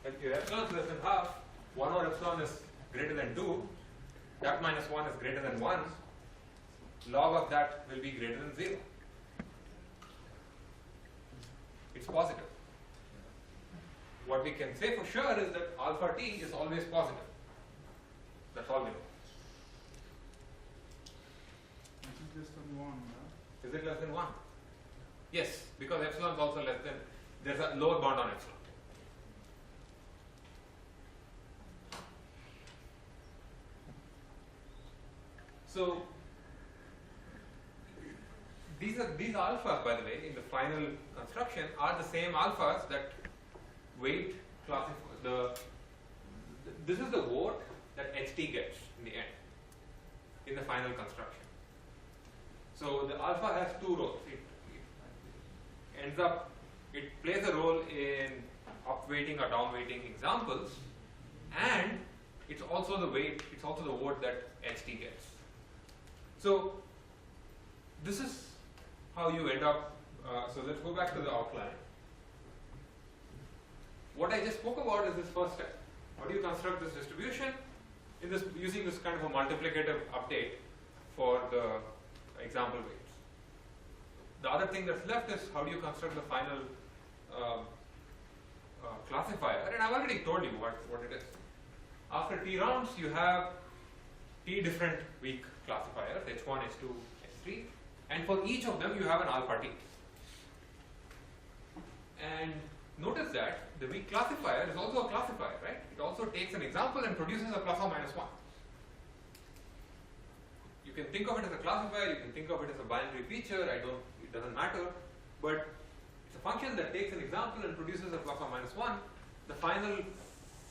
if your epsilon is less than half, 1 over epsilon is greater than 2, that minus 1 is greater than 1, log of that will be greater than 0. It's positive. What we can say for sure is that alpha t is always positive. That's all we know. This is less than 1, right? Is it less than 1? Yes, because epsilon is also less than, there's a lower bound on epsilon. So these alphas, by the way, in the final construction are the same alphas that weight classify this is the vote that ht gets in the end, in the final construction. So the alpha has 2 roles. It plays a role in upweighting or downweighting examples, and it's also the weight, it's also the vote that ht gets. So this is how you end up, so let's go back to the outline. What I just spoke about is this first step. How do you construct this distribution? Using this kind of a multiplicative update for the example weights. The other thing that's left is how do you construct the final classifier, and I've already told you what it is. After t rounds, you have t different weak classifiers, h1, h2, h3, and for each of them you have an alpha t. And notice that the weak classifier is also a classifier, right? It also takes an example and produces a plus or minus 1. You can think of it as a classifier, you can think of it as a binary feature, it doesn't matter, but it's a function that takes an example and produces a plus or minus 1. The final,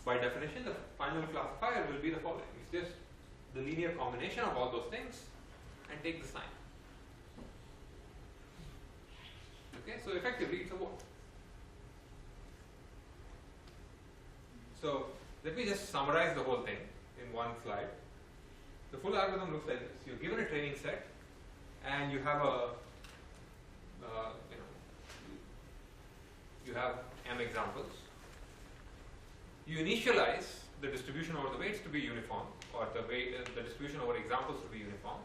by definition, the final classifier will be the following. It's just the linear combination of all those things and take the sign. Okay, so effectively it's a vote. So let me just summarize the whole thing in one slide. The full algorithm looks like this. You're given a training set, and you have you have m examples. You initialize the distribution over the weights to be uniform, or the distribution over examples to be uniform,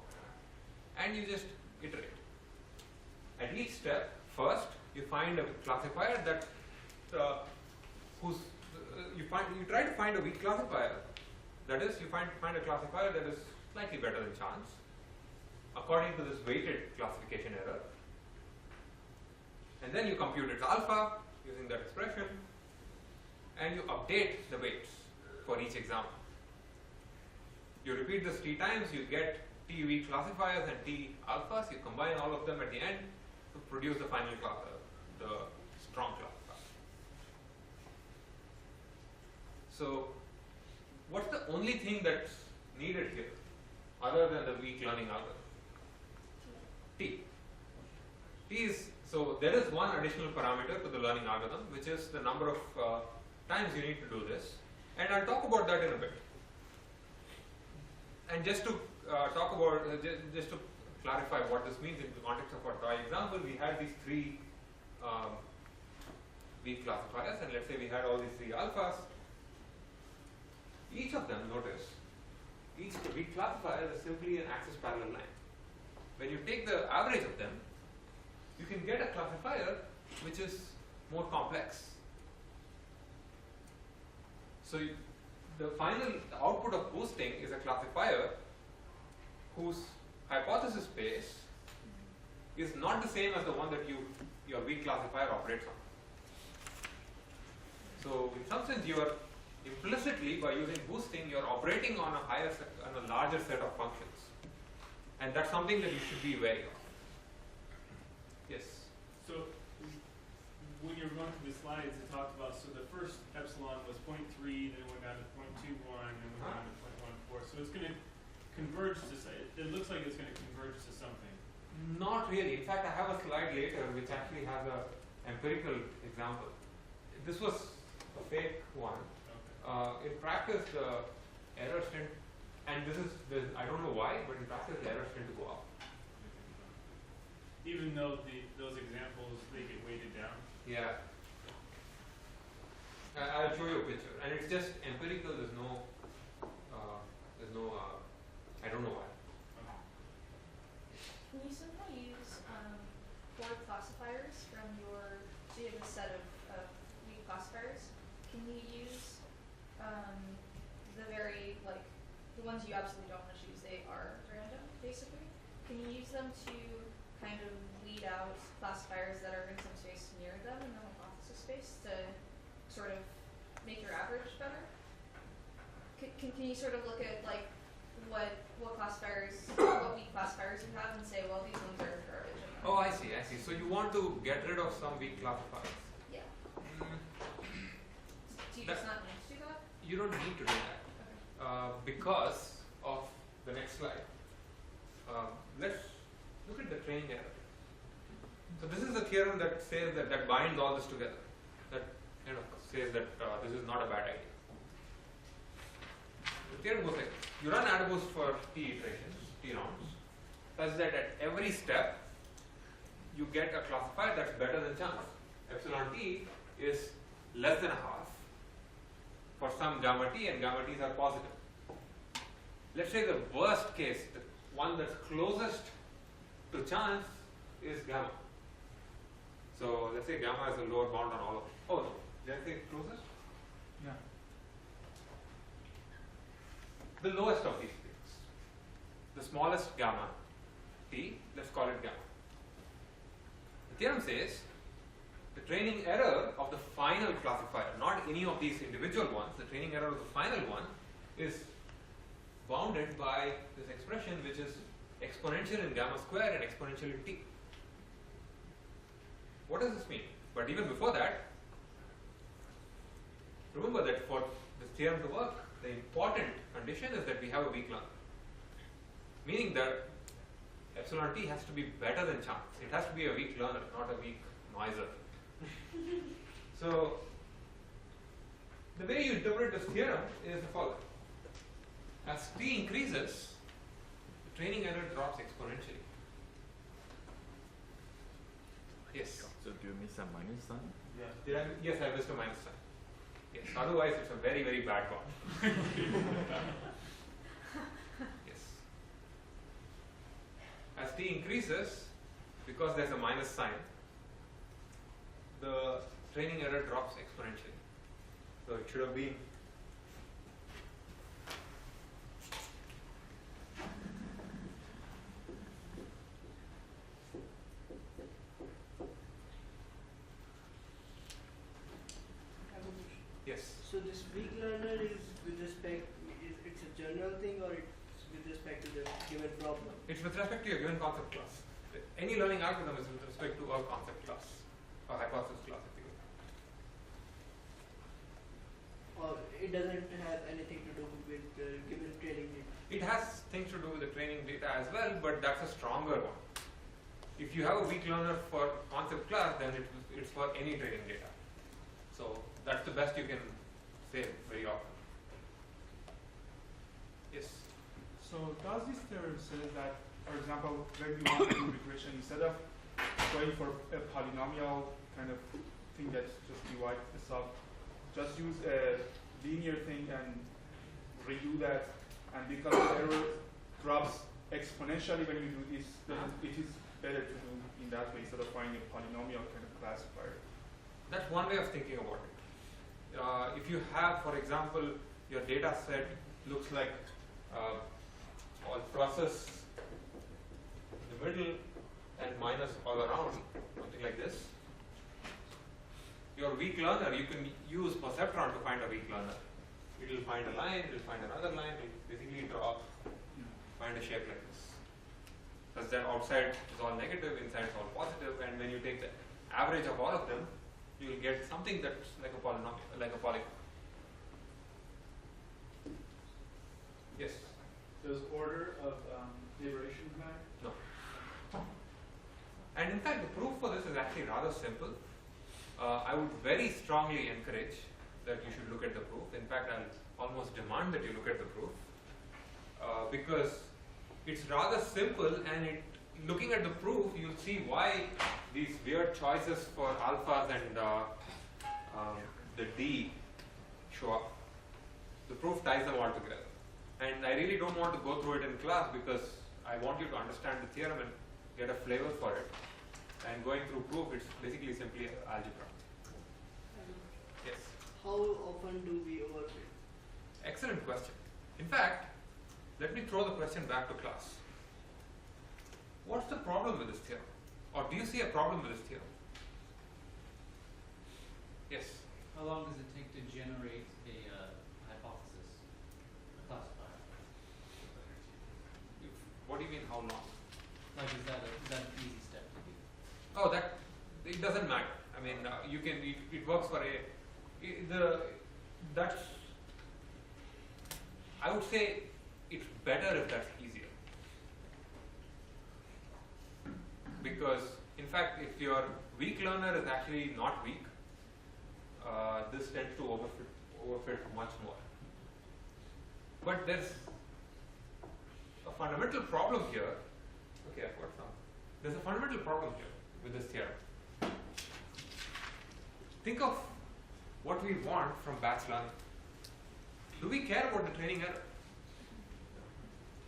and you just iterate. At each step, first you find a classifier that you try to find a weak classifier. That is, you find a classifier that is slightly better than chance, according to this weighted classification error. And then you compute its alpha using that expression, and you update the weights for each example. You repeat this t times, you get t weak classifiers and t alphas. You combine all of them at the end to produce the final the strong classifier. So, what's the only thing that's needed here, other than the weak learning algorithm? T. T is, so there is one additional parameter to the learning algorithm, which is the number of times you need to do this, and I'll talk about that in a bit. And just to talk about, just to clarify what this means in the context of our toy example, we had these three weak classifiers, and let's say we had all these three alphas. Each of them, notice, each weak classifier is simply an axis parallel line. When you take the average of them, you can get a classifier which is more complex. So the final output of boosting is a classifier whose hypothesis space is not the same as the one that your weak classifier operates on. So in some sense, you are implicitly, by using boosting, you are operating on a larger set of functions, and that's something that you should be wary of. Yes. So when you were going through the slides, it talked about, so the first epsilon was 0.3, then it went down to 0.21, then went down to 0.14. So it's going to converge to, it looks like it's going to converge to something. Not really. In fact, I have a slide later which actually has a empirical example. This was a fake one. Okay. In practice, the errors tend, and I don't know why, but in practice, the errors tend to go up. Even though those examples, they get weighted down. Yeah. I'll show you a picture, and it's just empirical. There's no, I don't know why. Okay. Can you somehow use Borg classifiers from your, so you have a set of weak classifiers. Can you use the very, like, the ones you absolutely don't want to choose, they are random, basically? Can you use them to kind of weed out classifiers that are in some space near them in the hypothesis space to sort of make your average better? Can you sort of look at, like, what classifiers, what weak classifiers you have and say, well, these ones are garbage. Oh, I see. So you want to get rid of some weak classifiers. Yeah. Mm, Do you just not need to do that? you don't need to do that Okay. because of the next slide. Let's look at the training error. So this is the theorem that says that binds all this together. That kind of says that this is not a bad idea. The theorem goes like this. You run AdaBoost for t iterations, t rounds, such that at every step you get a classifier that's better than chance. Epsilon t is less than a half for some gamma t, and gamma t's are positive. Let's say the worst case, the one that's closest to chance, is gamma. So let's say gamma is the lower bound on all of them. Oh no, did I say closest? Yeah. The lowest of these things. The smallest gamma t, let's call it gamma. The theorem says the training error of the final classifier, not any of these individual ones, the training error of the final one is bounded by this expression which is exponential in gamma square and exponential in t. What does this mean? But even before that, remember that for this theorem to work, the important condition is that we have a weak learner. Meaning that epsilon t has to be better than chance. It has to be a weak learner, not a weak noiser. So, the way you interpret this theorem is the following. As t increases, the training error drops exponentially. Yes? So do you miss a minus sign? Yeah. Yes, I missed a minus sign. Yes, otherwise it's a very, very bad one. Yes. As t increases, because there's a minus sign, the training error drops exponentially. So it should have been I have a question. yes. So this weak learner is with respect, it it's a general thing or it's with respect to the given problem? It's with respect to your given concept class. Any learning algorithm is with respect to a concept class or hypothesis class, if you will. Or it doesn't have anything to do with the given training data? It has things to do with the training data as well, but that's a stronger one. If you have a weak learner for concept class, then it's for any training data. So that's the best you can say very often. Yes? So does this theorem say that, for example, when you want to do regression, instead of going for a polynomial kind of thing that just divides itself, just use a linear thing and redo that, and because the error drops exponentially when you do this, then it is better to do in that way instead of finding a polynomial kind of classifier. That's one way of thinking about it. If you have, for example, your data set looks like all pluses in the middle and minus all around, something like this. Your weak learner, you can use perceptron to find a weak learner. It will find a line, it will find another line, it will basically draw, find a shape like this. Because then outside is all negative, inside is all positive, and when you take the average of all of them, you will get something that's like a polynomial, like a polygon. Yes? Does order of iteration matter? No. And in fact, the proof for this is actually rather simple. I would very strongly encourage that you should look at the proof. In fact, I'll almost demand that you look at the proof because it's rather simple, and looking at the proof, you'll see why these weird choices for alphas and the D show up. The proof ties them all together. And I really don't want to go through it in class because I want you to understand the theorem and get a flavor for it. And going through proof, it's basically simply algebra. Yes? How often do we overfit? Excellent question. In fact, let me throw the question back to class. What's the problem with this theorem? Or do you see a problem with this theorem? Yes? How long does it take to generate a hypothesis, a classifier? What do you mean, how long? Like, is that an easy step to do? Oh, it doesn't matter. I mean, you can, it works for I would say it's better if that's easier. Because, in fact, if your weak learner is actually not weak, this tends to overfit much more. But there's a fundamental problem here. Okay, I've got some. There's a fundamental problem here with this theorem. Think of what we want from batch learning. Do we care about the training error?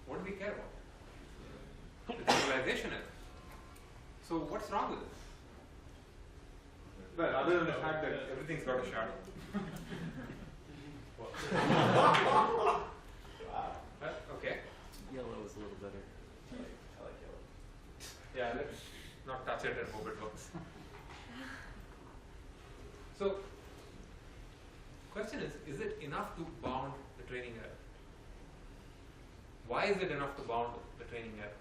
What do we care about? The generalization error. So what's wrong with this? Well, other than the fact that everything's got a shadow. Okay. Yellow is a little better. I like yellow. Yeah, let's not touch it and hope it works. So, question is it enough to bound the training error? Why is it enough to bound the training error?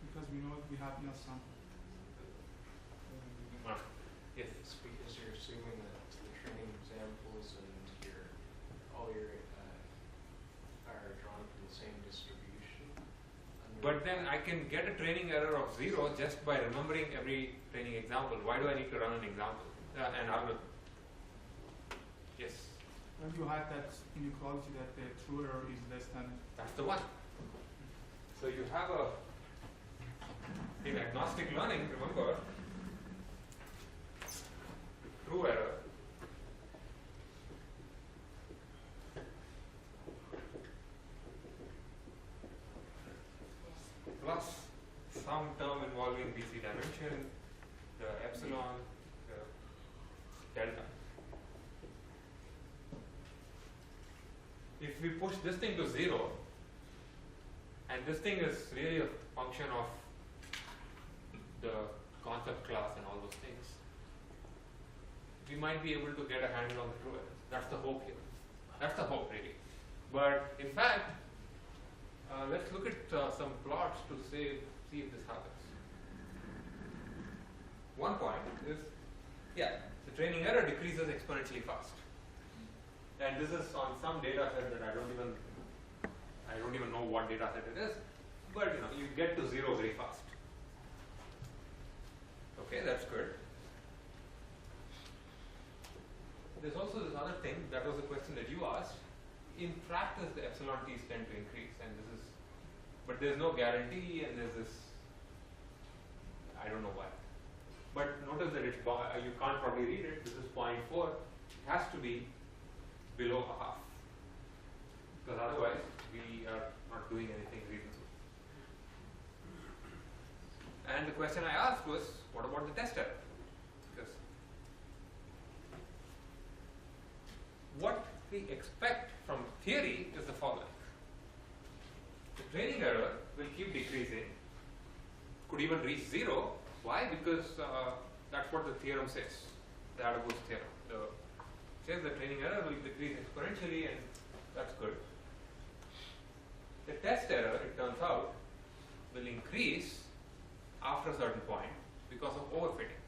Because we know we have enough sample. Yes. It's because you're assuming that the training examples and all your are drawn from the same distribution. But then I can get a training error of 0 just by remembering every training example. Why do I need to run an example, an algorithm? Yes. And you had that inequality that the true error is less than. That's the one. So you have in agnostic learning, remember, true error plus some term involving BC dimension, the epsilon, the delta. If we push this thing to 0, and this thing is really a function of the concept class and all those things, we might be able to get a handle on the true errors. That's the hope here. That's the hope, really. But in fact, let's look at some plots to see if this happens. One point is, yeah, the training error decreases exponentially fast. And this is on some data set that I don't even know what data set it is, but you get to 0 very fast. Okay, that's good. There's also this other thing, that was a question that you asked. In practice, the epsilon t's tend to increase, and but there's no guarantee, and there's this, I don't know why. But notice that it's, you can't probably read it, this is 0.4, it has to be below a half, because otherwise we are not doing anything reasonable. And the question I asked was, what about the test error? Because what we expect from theory is the following. The training error will keep decreasing, could even reach 0. Why? Because that's what the theorem says, the Adabos theorem. It says the training error will decrease exponentially, and that's good. The test error, it turns out, will increase after a certain point because of overfitting.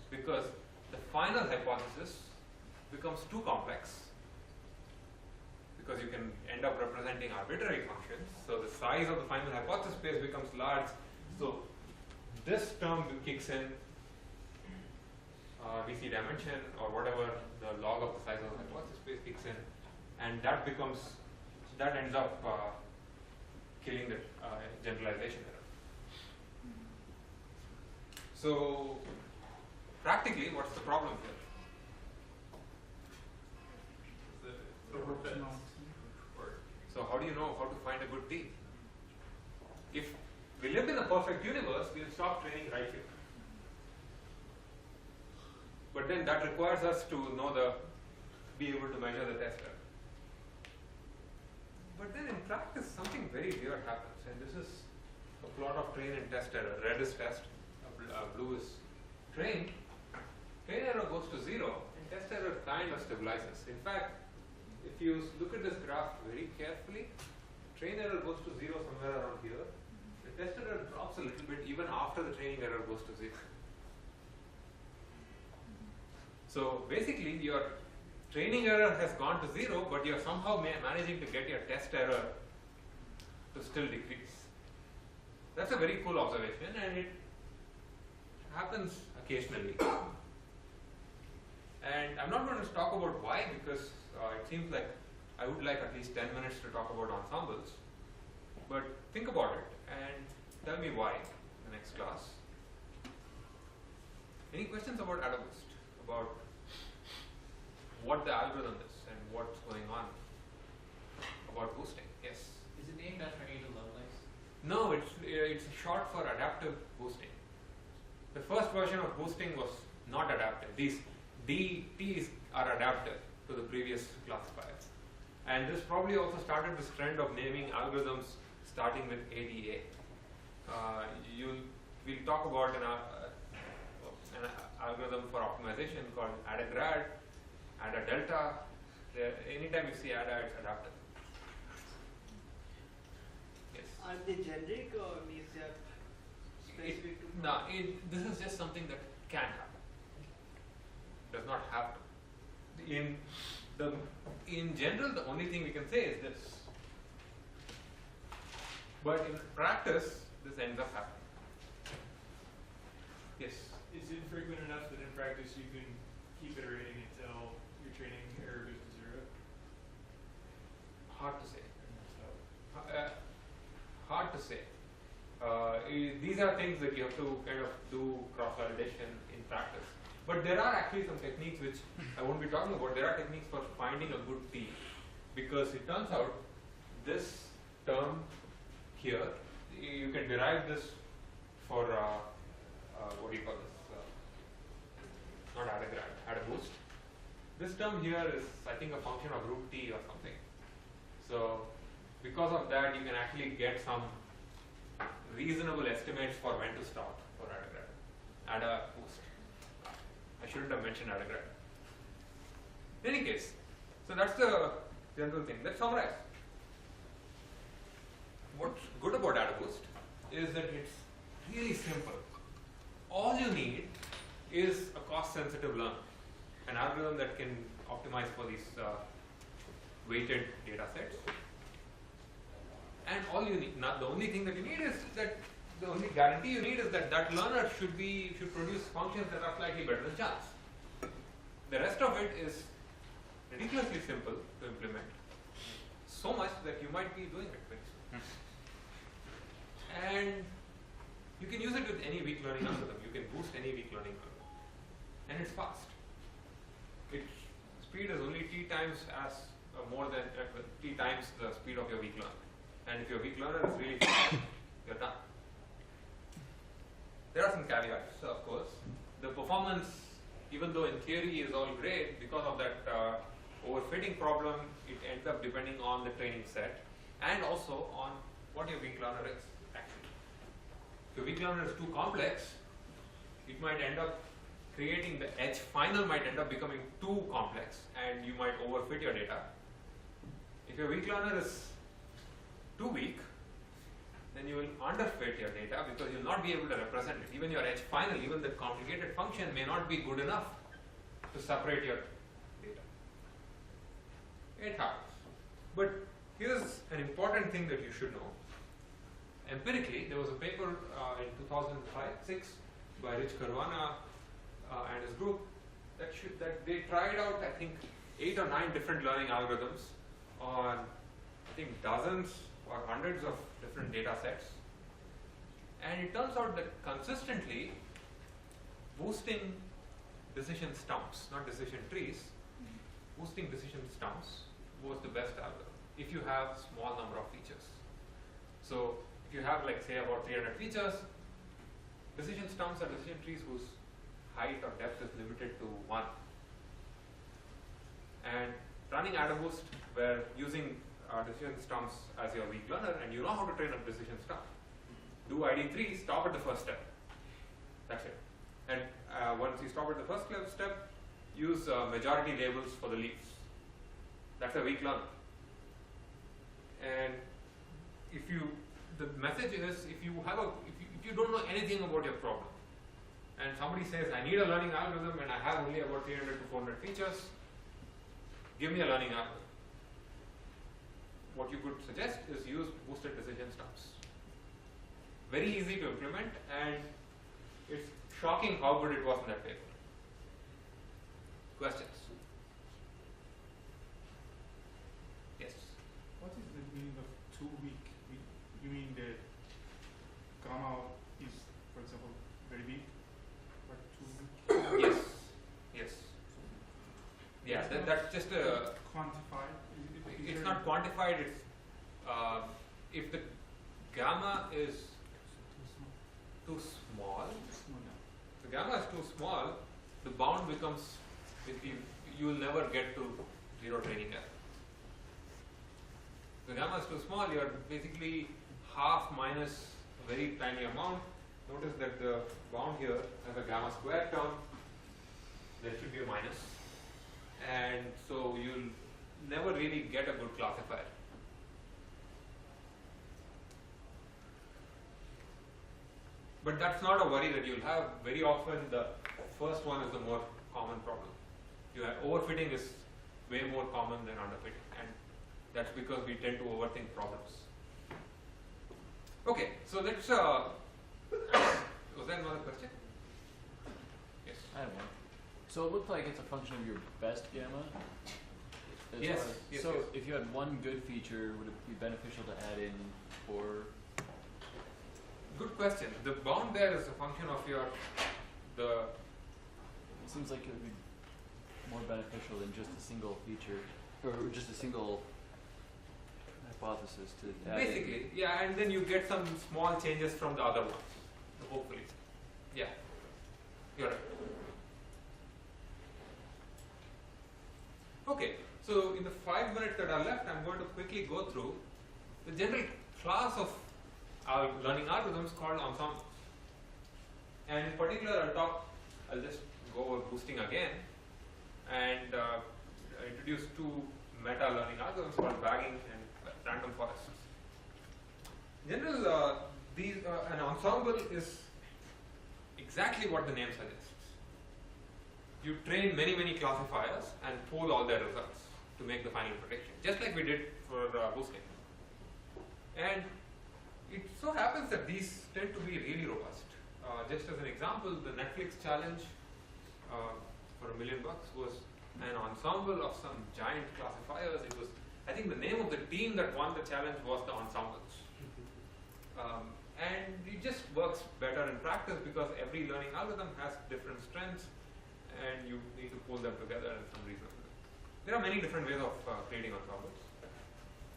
Because the final hypothesis becomes too complex, because you can end up representing arbitrary functions. So the size of the final hypothesis space becomes large. So this term kicks in, VC dimension or whatever, the log of the size of the hypothesis space kicks in, and that ends up killing the generalization error. So practically, what's the problem here? So how do you know how to find a good T? If we lived in a perfect universe, we'll stop training right here. But then that requires us to be able to measure the test error. But then in practice, something very weird happens, and this is a plot of train and test error. Red is test, blue is train. Train error goes to 0, and test error kind of stabilizes. In fact, if you look at this graph very carefully, train error goes to 0 somewhere around here. The test error drops a little bit even after the training error goes to 0. So basically, your training error has gone to 0, but you're somehow managing to get your test error to still decrease. That's a very cool observation, and it happens occasionally. And I'm not going to talk about why, because it seems like I would like at least 10 minutes to talk about ensembles. But think about it and tell me why in the next class. Any questions about AdaBoost? About what the algorithm is and what's going on about boosting? Yes? Is it named after Ada Lovelace? No, it's short for adaptive boosting. The first version of boosting was not adaptive. These DTs are adaptive to the previous classifiers. And this probably also started this trend of naming algorithms starting with ADA. We'll talk about an algorithm for optimization called AdaGrad, AdaDelta. Anytime you see Ada, it's adaptive. Yes? Are they generic or is that specific to? No, this is just something that can happen. Does not have to. In general, the only thing we can say is this. But in practice, this ends up happening. Yes? Is it frequent enough that in practice you can keep iterating until your training error goes to 0? Hard to say. Hard to say. These are things that you have to kind of do cross-validation in practice. But there are actually some techniques which I won't be talking about. There are techniques for finding a good T, because it turns out this term here, you can derive this for what do you call this? Not AdaGrad, AdaBoost. This term here is, I think, a function of root T or something. So because of that, you can actually get some reasonable estimates for when to stop for AdaGrad, AdaBoost. I shouldn't have mentioned AdaGrad. In any case, so that's the general thing. Let's summarize. What's good about AdaBoost is that it's really simple. All you need is a cost-sensitive learner, an algorithm that can optimize for these weighted data sets. And all you need, not the only thing that you need is that the only guarantee you need is that that learner should produce functions that are slightly better than chance. The rest of it is ridiculously simple to implement, so much that you might be doing it very soon. And you can use it with any weak learning algorithm. You can boost any weak learning algorithm, and it's fast. Its speed is only t times the speed of your weak learner. And if your weak learner is really fast, you're done. There are some caveats, of course. The performance, even though in theory is all great, because of that overfitting problem, it ends up depending on the training set and also on what your weak learner is actually. If your weak learner is too complex, it might end up creating the edge final might end up becoming too complex and you might overfit your data. If your weak learner is too weak, then you will underfit your data because you will not be able to represent it. Even your edge final, even the complicated function may not be good enough to separate your data. It happens. But here's an important thing that you should know. Empirically, there was a paper in 2005-06 by Rich Caruana and his group that they tried out, I think, 8 or 9 different learning algorithms on, I think, dozens or hundreds of different data sets. And it turns out that consistently boosting decision stumps, not decision trees, boosting decision stumps was the best algorithm if you have small number of features. So if you have, like, say, about 300 features, decision stumps are decision trees whose height or depth is limited to 1. And running AdaBoost, where using decision stumps as your weak learner, and you know how to train a decision stump. Do ID3, stop at the first step. That's it. And once you stop at the first step, use majority labels for the leaves. That's a weak learner. And the message is, if you don't know anything about your problem, and somebody says, I need a learning algorithm and I have only about 300 to 400 features, give me a learning algorithm. What you could suggest is use boosted decision stumps. Very easy to implement, and it's shocking how good it was in that paper. Questions? Yes? What is the meaning of 2 weak? You mean the gamma is, for example, very big, but 2 weak? Yes. Yes. Yeah, that's just a... Quantified? It's not quantified. It's if the gamma is too small, the gamma is too small, the bound becomes, you will never get to zero training error. The gamma is too small, you are basically half minus a very tiny amount. Notice that the bound here has a gamma square term, there should be a minus, and so you'll never really get a good classifier. But that's not a worry that you'll have. Very often the first one is the more common problem. Overfitting is way more common than underfitting, and that's because we tend to overthink problems. Okay, so let's was there another question? Yes. I have one. So it looked like it's a function of your best gamma. Yes, yes, So yes. if you had one good feature, would it be beneficial to add in 4? Good question. The bound there is a function of It seems like it would be more beneficial than just a single feature, or just a single hypothesis to add in. basically, yeah, and then you get some small changes from the other ones, hopefully. Yeah, you're right. Okay, so in the 5 minutes that are left, I'm going to quickly go through the general class of our learning algorithms called ensembles. And in particular, I'll just go over boosting again and introduce 2 meta-learning algorithms called bagging and random forests. In general, an ensemble is exactly what the name suggests. You train many, many classifiers and pool all their results to make the final prediction, just like we did for boosting. And it so happens that these tend to be really robust. Just as an example, the Netflix challenge for $1 million was an ensemble of some giant classifiers. It was, I think the name of the team that won the challenge was the ensembles. And it just works better in practice because every learning algorithm has different strengths and you need to pull them together in some reason. There are many different ways of creating ensembles.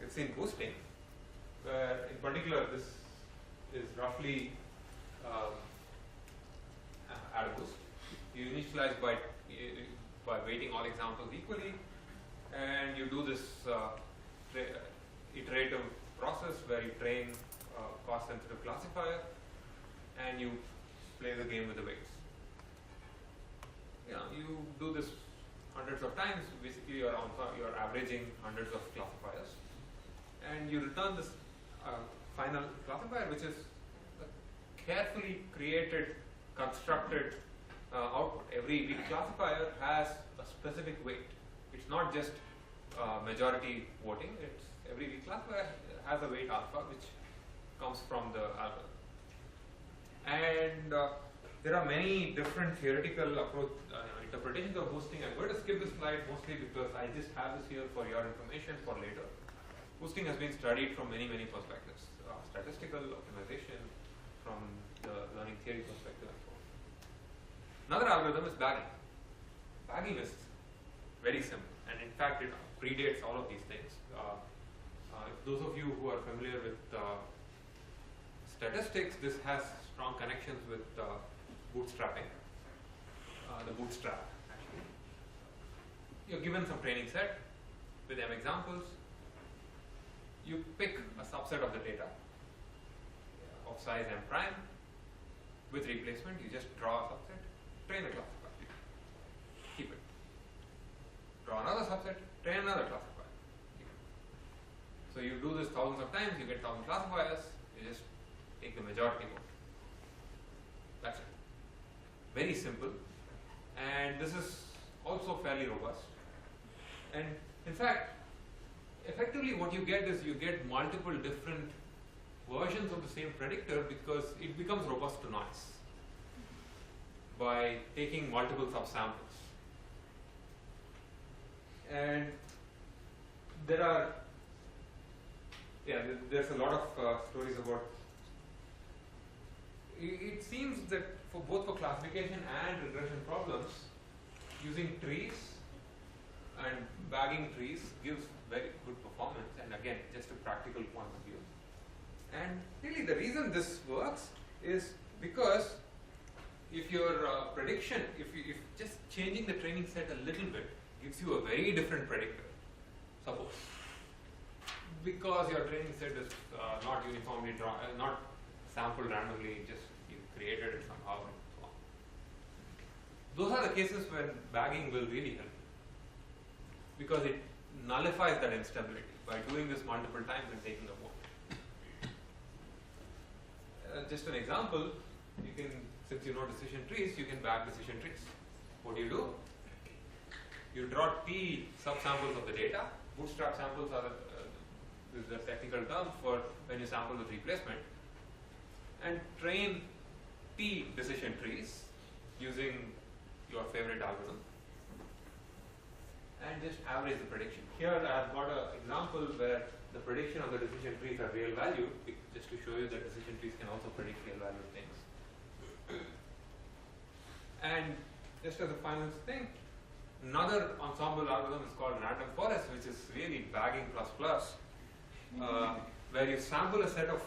It's in boosting, where in particular this is roughly add a boost. You initialize by weighting all examples equally, and you do this iterative process where you train cost-sensitive classifier, and you play the game with the weights. You do this hundreds of times. Basically, you're averaging hundreds of classifiers, and you return this final classifier, which is a carefully created, constructed output. Every weak classifier has a specific weight. It's not just majority voting. It's every weak classifier has a weight alpha, which comes from the algorithm. And there are many different theoretical interpretations of boosting. I'm going to skip this slide mostly because I just have this here for your information for later. Boosting has been studied from many, many perspectives. Statistical, optimization, from the learning theory perspective and so on. Another algorithm is bagging. Bagging is very simple, and in fact it predates all of these things. Those of you who are familiar with statistics, this has strong connections with bootstrapping. The bootstrap, actually. You're given some training set with M examples. You pick a subset of the data of size M prime. With replacement, you just draw a subset, train a classifier, keep it. Draw another subset, train another classifier, keep it. So you do this thousands of times, you get 1,000 classifiers, you just take the majority vote. That's it. Very simple. And this is also fairly robust. And in fact, effectively what you get is you get multiple different versions of the same predictor because it becomes robust to noise by taking multiple subsamples. And there's a lot of stories about. It seems that for both for classification and regression problems, using trees and bagging trees gives very good performance, and again, just a practical point of view. And really the reason this works is because if your prediction, if just changing the training set a little bit gives you a very different predictor, suppose, because your training set is not uniformly drawn, not sampled randomly, just you created it somehow and so on. Those are the cases when bagging will really help, because it nullifies that instability by doing this multiple times and taking a vote. Just an example, you can, since you know decision trees, you can bag decision trees. What do? You draw T subsamples of the data. Bootstrap samples are is the technical term for when you sample with replacement, and train T decision trees using your favorite algorithm, and just average the prediction. Here I have got an example where the prediction of the decision trees are real value, just to show you that decision trees can also predict real value things. And just as a final thing, another ensemble algorithm is called random forest, which is really bagging plus plus, where you sample a set of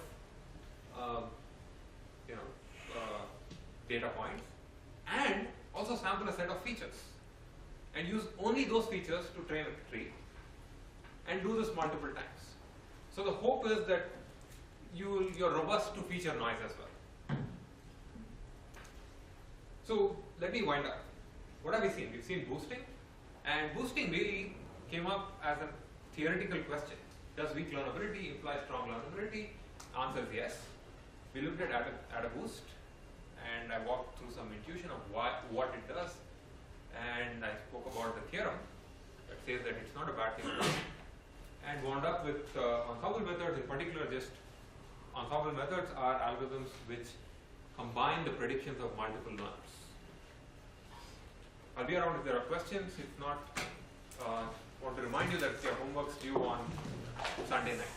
data points and also sample a set of features and use only those features to train a tree and do this multiple times. So the hope is that you're robust to feature noise as well. So let me wind up. What have we seen? We've seen boosting, and boosting really came up as an theoretical question. Does weak learnability imply strong learnability? Answer is yes. We looked at AdaBoost, and I walked through some intuition of what it does, and I spoke about the theorem that says that it's not a bad thing to do, and wound up with ensemble methods. In particular, just ensemble methods are algorithms which combine the predictions of multiple learners. I'll be around if there are questions. If not, want to remind you that your homework's due on Sunday night.